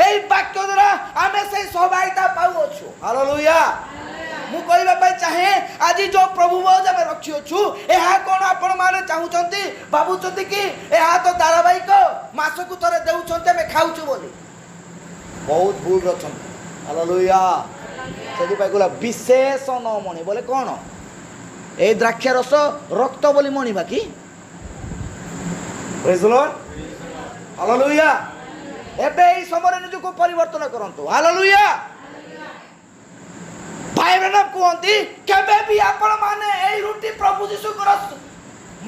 এই বাক্য দ্বারা আমি সেই সহায়তা পাউଅছু হালেলুয়া ମୁଁ କହିବା ପାଇଁ ଚାହେଁ ଆଜି ଯେଉଁ ପ୍ରଭୁ ଭୋଜ ଆମେ ରଖିଅଛୁ ଏହା କ'ଣ ଆପଣମାନେ ଚାହୁଁଛନ୍ତି ଭାବୁଛନ୍ତି କି ଏହା ତ ଧାରାବାହିକ ମାସକୁ ଥରେ ଦେଉଛନ୍ତି ଆମେ ଖାଉଛୁ ବୋଲି ବହୁତ ଭୁଲ ଅଛନ୍ତି ହାଲେଲୁୟା ସେଥିପାଇଁ କହିଲା ବିଶେଷ ନ ମଣି ବୋଲେ କ'ଣ এই ଦ୍ରାକ୍ଷା ରସ ରକ୍ତ ବୋଲି ମଣିବା କି ପ୍ରେଜ୍ ଦ ଲର୍ଡ ହାଲେଲୁୟା ଏବେ ଏହି ସମୟରେ ନିଜକୁ ପରିବର୍ତ୍ତନ କରନ୍ତୁ ହାଲେଲୁୟା भाई बहन कहती केबे भी आपण माने ए रुटी प्रभु जीशु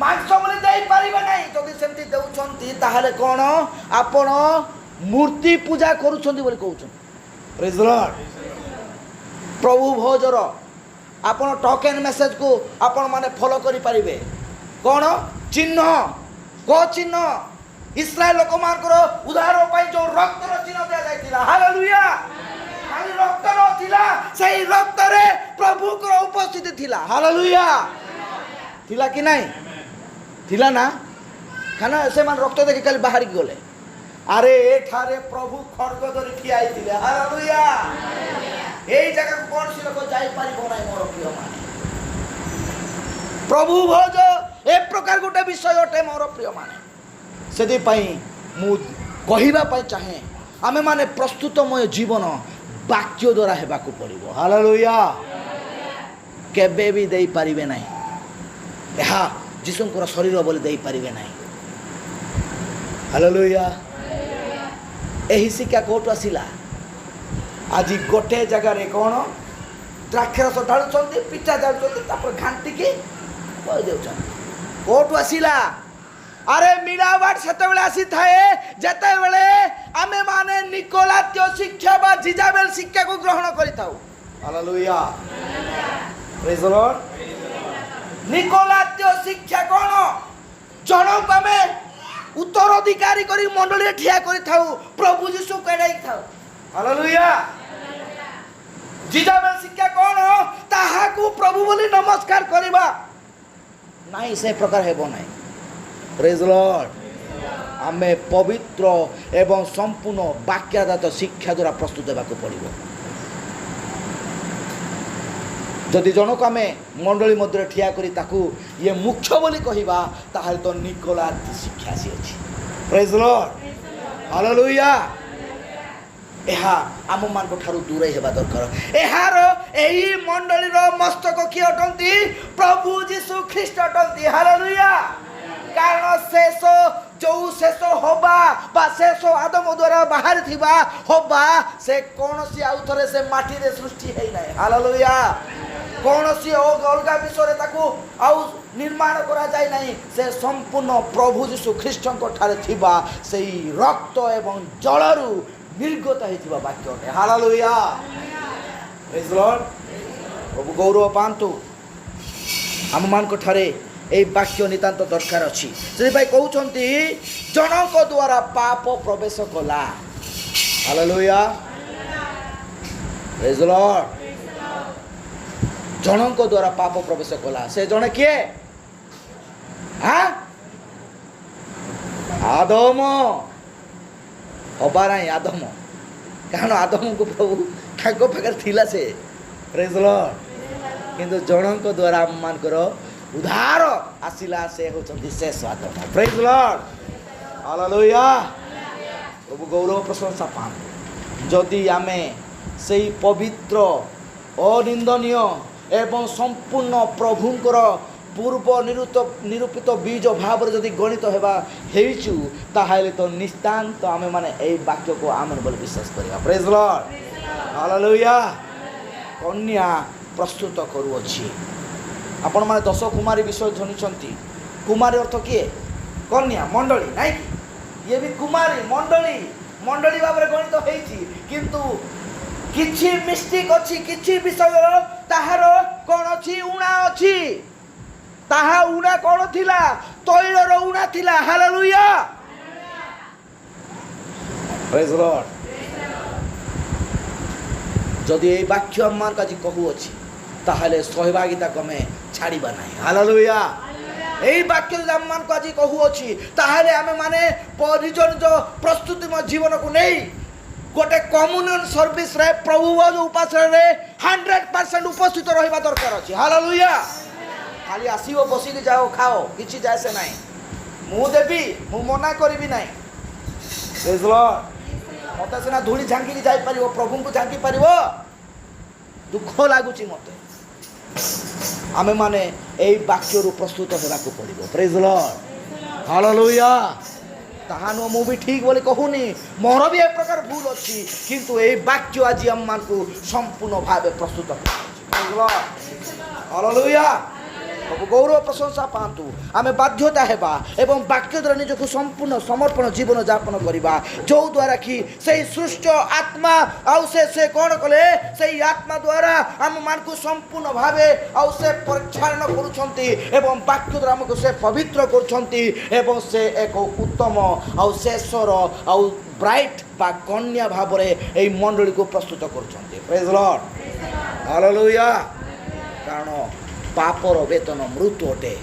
मांस बोली दे पारिबे नहीं जदि सेमती देउछंती ताहाले कोन आपण मूर्ति पूजा करूछंती बोली कहउछन प्रेज द लॉर्ड प्रभु भोजर आपण टोकन मेसेज को आपण माने फॉलो करि पारिबे कोन चिन्ह को चिन्ह इस्राएल लोक मानकर उद्धार पई जो रक्त रो चिन्ह दे जायतिला हालेलुया खाली रक्त नथिला सही रक्त रे प्रभु को उपस्थिति थिला हालेलुया थिला कि नहीं थिला ना खाना से मान रक्त देखि खाली बाहर की गले अरे ए ठारे प्रभु खड्ग धरि ठिया आइथिले हालेलुया एई जगह को कोन सी लोक जाई पारिबो नाही मोर प्रिय माने प्रभु भोज ए प्रकार गोटे विषय अटे मोर प्रिय माने सेति पई मु कहिबा पई चाहे आमे माने प्रस्तुतमय जीवन वाक्य द्वारा हेबाकू पड़िबो हालेलुया केबे भी देई पारिबे नाही एहा जीशुंकर शरीर बोली देई पारिबे नाही हालेलुया एही शिक्षा कोट आसिला आज गोटे जगह रे कोन द्राक्षरस ढाळुचंती पिठा ढाळुचंती तापर घांटी की कहि देउछन कोट आसिला अरे मिलावट सेते बेले आसी थाए जेते बेले आमे माने निकोलात्य शिक्षा बा जिजाबेल शिक्षा को ग्रहण करि थाउ हालेलुया प्रेज द लॉर्ड निकोलात्य शिक्षा कोन जनक आमे उत्तराधिकारी करी मंडली रे ठिया करि थाउ प्रभु जीशु केडाई थाउ हालेलुया जिजाबेल शिक्षा कोन ताहा को प्रभु बोली नमस्कार करिबा नाही से प्रकार हेबो नाही प्रेज द लॉर्ड आमे पवित्र एवं संपूर्ण वाक्यादात शिक्षा द्वारा प्रस्तुत हेबाकू पड़िबो जदि जनक आमे मंडली मध्य ठिया करी ताकू ये मुख्य बोली कहिबा ताहाले तो निकोलात शिक्षा सी अछि प्रेज द लॉर्ड हालेलुया एहा आम मान को ठारू दूर हेबा दरकार एहार एही मंडली रो मस्तक की अटंती प्रभु जीशु ख्रीष्ट अटंती हालेलुया कारण शेष जो शेष होबा बा शेष आदम द्वारा बाहर थिबा होबा से कोनसी आउ थरे से माटी रे सृष्टि हेई नै हालेलुया कोनसी अलगा विषय रे ताकू आउ निर्माण करा जाय नै से संपूर्ण प्रभु जीशु ख्रीष्ट को ठारे थिबा सेही रक्त एवं जलरु निर्गत हेथिबा वाक्य ने हालेलुया प्रेज द लॉर्ड प्रभु गौरव पांतु हम मान को ठारे ए वाक्य नितांत दरकार अछि से भाई कहउछंती जनक द्वारा पाप प्रवेश कला हालेलुया प्रेज द लॉर्ड जनक द्वारा पाप प्रवेश कला से जने किए हां आदम हबाराई आदम कारण आदम को प्रभु ठाको फकर थिला से प्रेज द लॉर्ड किंतु जनक द्वारा मान करो उद्धार आसिला से होचंती शेष आदम प्रेज द लॉर्ड हालेलुया प्रभु गौरव प्रशंसा पान जदि आमे सेही पवित्र अनिंदनीय एवं संपूर्ण प्रभुंकर ପୂର୍ବ ନିରୂପିତ ବୀଜ ଭାବରେ ଯଦି ଗଣିତ ହେବା ହେଇଛୁ ତାହେଲେ ତ ନିଶ୍ଚାନ୍ତ ଆମେମାନେ ଏଇ ବାକ୍ୟକୁ ଆମେ ବୋଲି ବିଶ୍ୱାସ କରିବା। ପ୍ରେଜ୍ ଲର୍ଡ, ହାଲେଲୁୟା। କନ୍ୟା ପ୍ରସ୍ତୁତ କରୁଅଛି। ଆପଣମାନେ 10 କୁମାରୀ ବିଷୟ ଜାଣିଛନ୍ତି। କୁମାରୀ ଅର୍ଥ କିଏ? କନ୍ୟା, ମଣ୍ଡଳୀ, ନାଇଁ କି? ଇଏ ବି କୁମାରୀ, ମଣ୍ଡଳୀ ଭାବରେ ଗଣିତ ହେଇଛି। କିନ୍ତୁ କିଛି ମିଷ୍ଟେକ୍ ଅଛି, କିଛି ବିଷୟର ତାହାର କ'ଣ ଅଛି? ଉଣା ଅଛି। ତାହା ଉଣା କ'ଣ ଥିଲା? ତୈଳର ଉଣା ଥିଲା। ହାଲେଲୁୟା, ପ୍ରେଜ୍ ଲର୍ଡ। ଯଦି ଏଇ ବାକ୍ୟ ଆମମାନଙ୍କୁ ଆଜି କହୁଅଛି ତାହେଲେ ସହଭାଗିତାକୁ ଆମେ ଛାଡ଼ିବା ନାହିଁ। ହାଲେଲୁୟା। এই বাক্য যদি ଆମମାନଙ୍କୁ ଆଜି କହୁଅଛି ତାହେଲେ ଆମେମାନେ ନିଜ ନିଜ ପ୍ରସ୍ତୁତି ଜୀବନକୁ ନେଇ ଗୋଟେ କମ୍ୟୁନିୟନ ସର୍ଭିସରେ ପ୍ରଭୁ ଉପାସନାରେ 100% ଉପସ୍ଥିତ ରହିବା ଦରକାର ଅଛି। ହାଲେଲୁୟା। ଖାଲି ଆସିବ ବସିକି ଯାଅ ଖାଅ, କିଛି ଯାଏସେ ନାହିଁ। ମୁଁ ଦେବି, ମୁଁ ମନା କରିବି ନାହିଁ। ପ୍ରେଜ୍ ଲର୍ଡ। ମୋତେ ସିନା ଧୂଳି ଝାଙ୍କିକି ଯାଇପାରିବ, ପ୍ରଭୁଙ୍କୁ ଝାଙ୍କି ପାରିବ? ଦୁଃଖ ଲାଗୁଛି ମୋତେ। ଆମେମାନେ ଏଇ ବାକ୍ୟରୁ ପ୍ରସ୍ତୁତ ହେବାକୁ ପଡ଼ିବ। ପ୍ରେଜ୍ ଲର୍ଡ, ହାଲେଲୁୟା। ତାହା ନୁହଁ ମୁଁ ବି ଠିକ୍ ବୋଲି କହୁନି, ମୋର ବି ଏ ପ୍ରକାର ଭୁଲ ଅଛି। କିନ୍ତୁ ଏଇ ବାକ୍ୟ ଆଜି ଆମମାନଙ୍କୁ ସମ୍ପୂର୍ଣ୍ଣ ଭାବେ ପ୍ରସ୍ତୁତ କରୁଛି। ପ୍ରେଜ୍ ଲର୍ଡ, ହାଲେଲୁୟା। ସବୁ ଗୌରବ ପ୍ରଶଂସା ପାଆନ୍ତୁ। ଆମେ ବାଧ୍ୟତା ହେବା ଏବଂ ବାକ୍ୟ ଦ୍ୱାରା ନିଜକୁ ସମ୍ପୂର୍ଣ୍ଣ ସମର୍ପଣ ଜୀବନ ଯାପନ କରିବା, ଯେଉଁଦ୍ୱାରା କି ସେଇ ସୃଷ୍ଟ ଆତ୍ମା ଆଉ ସେ କ'ଣ କଲେ? ସେଇ ଆତ୍ମା ଦ୍ୱାରା ଆମମାନଙ୍କୁ ସମ୍ପୂର୍ଣ୍ଣ ଭାବେ ଆଉ ସେ ପରିଚାଳନା କରୁଛନ୍ତି ଏବଂ ବାକ୍ୟ ଦ୍ୱାରା ଆମକୁ ସେ ପବିତ୍ର କରୁଛନ୍ତି ଏବଂ ସେ ଏକ ଉତ୍ତମ ଆଉ ଶେଷର ଆଉ ବ୍ରାଇଟ୍ ବା କନ୍ୟା ଭାବରେ ଏଇ ମଣ୍ଡଳୀକୁ ପ୍ରସ୍ତୁତ କରୁଛନ୍ତି। ପ୍ରେଜ୍ ଲର୍ଡ, ହାଲେଲୁୟା। କାରଣ ପାପର ବେତନ ମୃତ୍ୟୁ ଅଟେ।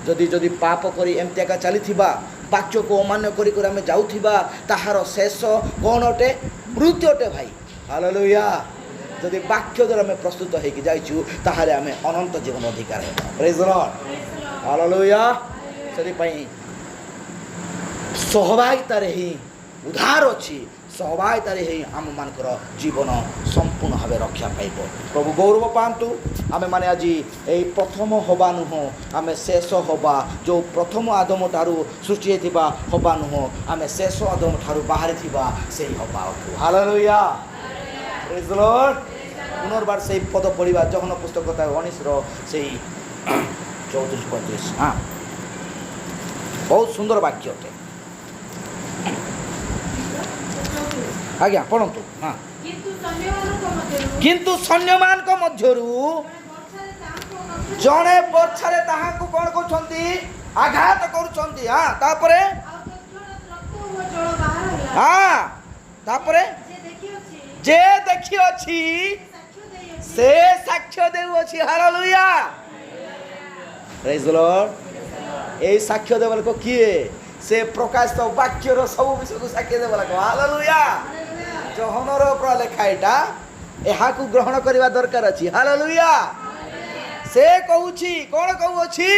ଯଦି ପାପ କରି ଏମିତି ଏକା ଚାଲିଥିବା, ବାକ୍ୟକୁ ଅମାନ୍ୟ କରି ଆମେ ଯାଉଥିବା, ତାହାର ଶେଷ କ'ଣ ଅଟେ? ମୃତ୍ୟୁ ଅଟେ ଭାଇ। ହାଲେଲୁୟା। ଯଦି ବାକ୍ୟ ଦ୍ୱାରା ଆମେ ପ୍ରସ୍ତୁତ ହେଇକି ଯାଇଛୁ ତାହେଲେ ଆମେ ଅନନ୍ତ ଜୀବନ ଅଧିକାର ହେବା। ପ୍ରେଜ୍ ଲର୍ଡ, ହାଲେଲୁୟା। ସେଥିପାଇଁ ସହଭାଗିତାରେ ହିଁ ଉଦ୍ଧାର ଅଛି। ସହଭାଗିତାରେ ହିଁ ଆମମାନଙ୍କର ଜୀବନ ସମ୍ପୂର୍ଣ୍ଣ ଭାବେ ରକ୍ଷା ପାଇବ। ପ୍ରଭୁ ଗୌରବ ପାଆନ୍ତୁ। ଆମେମାନେ ଆଜି ଏଇ ପ୍ରଥମ ହେବା ନୁହଁ, ଆମେ ଶେଷ ହେବା। ଯେଉଁ ପ୍ରଥମ ଆଦମ ଠାରୁ ସୃଷ୍ଟି ହେଇଥିବା ହେବା ନୁହଁ, ଆମେ ଶେଷ ଆଦମ ଠାରୁ ବାହାରିଥିବା ସେଇ ହେବା ଅଟୁ। ହାଲେଲୁୟା, ପ୍ରେଜ୍ ଲର୍ଡ। ପୁନର୍ବାର ସେଇ ପଦ ପଢ଼ିବା, ଜହନ ପୁସ୍ତକ 19ର ସେଇ 34-35। ହଁ, ବହୁତ ସୁନ୍ଦର ବାକ୍ୟ ଅଟେ। ଆଜ୍ଞା ପଢ଼ନ୍ତୁ। ହଁ, କିନ୍ତୁ ସୈନ୍ୟମାନଙ୍କ ମଧ୍ୟରୁ ଜଣେ ବର୍ଚ୍ଛାରେ ତାହାଙ୍କୁ କ'ଣ କରୁଛନ୍ତି? ଆଘାତ କରୁଛନ୍ତି। ହଁ, ତାପରେ ହଁ, ତାପରେ ଯେ ଦେଖିଅଛି ସେ ସାକ୍ଷ୍ୟ ଦେଉଅଛି। ହାଲେଲୁୟା, ପ୍ରେଜ୍ ଲର୍ଡ। ଏଇ ସାକ୍ଷ୍ୟ ଦେବା ଲୋକ କିଏ? ସେ ପ୍ରକାଶିତ ବାକ୍ୟର ସବୁ ବିଷୟକୁ ସାକ୍ଷ୍ୟ ଦେବା ଲୋକ। ହାଲେଲୁୟା। ଜହନର ଉପରେ ଲେଖା ଏଇଟା, ଏହାକୁ ଗ୍ରହଣ କରିବା ଦରକାର ଅଛି। ହାଲେଲୁୟା। ସେ କହୁଛି, କ'ଣ କହୁଅଛି?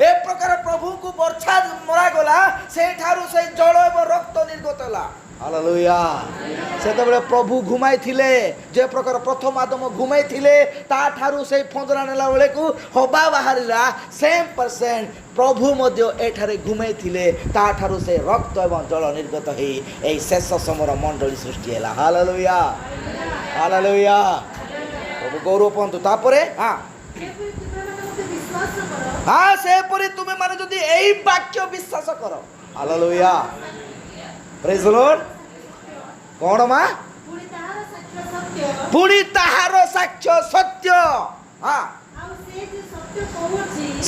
ଏ ପ୍ରକାର ପ୍ରଭୁଙ୍କୁ ବର୍ଚ୍ଛା ମରାଗଲା, ସେଠାରୁ ସେଇ ଜଳ ଏବଂ ରକ୍ତ ନିର୍ଗତ ହେଲା। ହାଲେଲୁୟା। ସେତେବେଳେ ପ୍ରଭୁ ଘୁମାଇଥିଲେ, ଯେ ପ୍ରକାର ପ୍ରଥମ ଆଦମ ଘୁମାଇଥିଲେ, ତାଠାରୁ ସେଇ ଫନ୍ଦରା ନେଲା ବେଳକୁ ହବା ବାହାରିଲା। 100% ପ୍ରଭୁ ମଧ୍ୟ ଏଠାରେ ଘୁମାଇଥିଲେ, ତାଠାରୁ ସେ ରକ୍ତ ଏବଂ ଜଳ ନିର୍ଗତ ହେଇ ଏହି ଶେଷ ସମୟର ମଣ୍ଡଳୀ ସୃଷ୍ଟି ହେଲା। Hallelujah, hallelujah. ପ୍ରଭୁ ଗୌରବ ପାଆନ୍ତୁ। ତାପରେ ହଁ, ସେପରି ତୁମେ ମାନେ ଯଦି ଏଇ ବାକ୍ୟ ବିଶ୍ୱାସ କର। ହାଲେଲୁୟା, ପ୍ରେଜ୍ ଲର୍ଡ। କ'ଣ ମା? ପୁଣି ତାହାର ସାକ୍ଷ୍ୟ ସତ୍ୟ। ହଁ,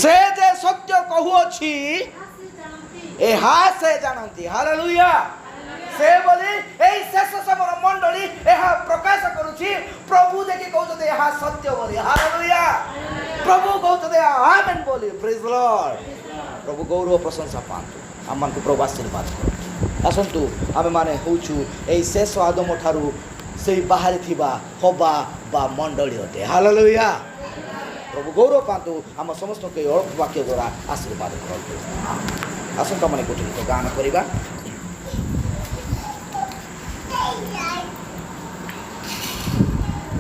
ସେ ଯେ ସତ୍ୟ କହୁଅଛି ଏହା ସେ ଜାଣନ୍ତି। ହାଲେଲୁୟା। ସେ ବୋଲି ଏଇ ଶେଷ ସମୟର ମଣ୍ଡଳୀ ଏହା ପ୍ରକାଶ କରୁଛି। ପ୍ରଭୁ ଦେଖି କହୁଛନ୍ତି ଏହା ସତ୍ୟ ବୋଲି। ହାଲେଲୁୟା। ପ୍ରଭୁ କହୁଛନ୍ତି ଆମେନ୍ ବୋଲି। ପ୍ରେଜ୍ ଲର୍ଡ। ପ୍ରଭୁ ଗୌରବ ପ୍ରଶଂସା ପାଆନ୍ତୁ। ଆମମାନଙ୍କୁ ପ୍ରଭୁ ଆଶୀର୍ବାଦ କରନ୍ତୁ। ଆସନ୍ତୁ, ଆମେମାନେ ହେଉଛୁ ଏଇ ଶେଷ ଆଦମ ଠାରୁ ସେଇ ବାହାରିଥିବା ହବା ବା ମଣ୍ଡଳୀ ଅଟେ। ହାଲେଲୁୟା। ପ୍ରଭୁ ଗୌରବ ପାଆନ୍ତୁ। ଆମ ସମସ୍ତଙ୍କୁ ଏଇ ଅଳ୍ପ ବାକ୍ୟ ଦ୍ୱାରା ଆଶୀର୍ବାଦ କରନ୍ତୁ। ଆସନ୍ତୁ, ଆମମାନେ ଗୋଟେ ଗୀତ ଗାନ କରିବା।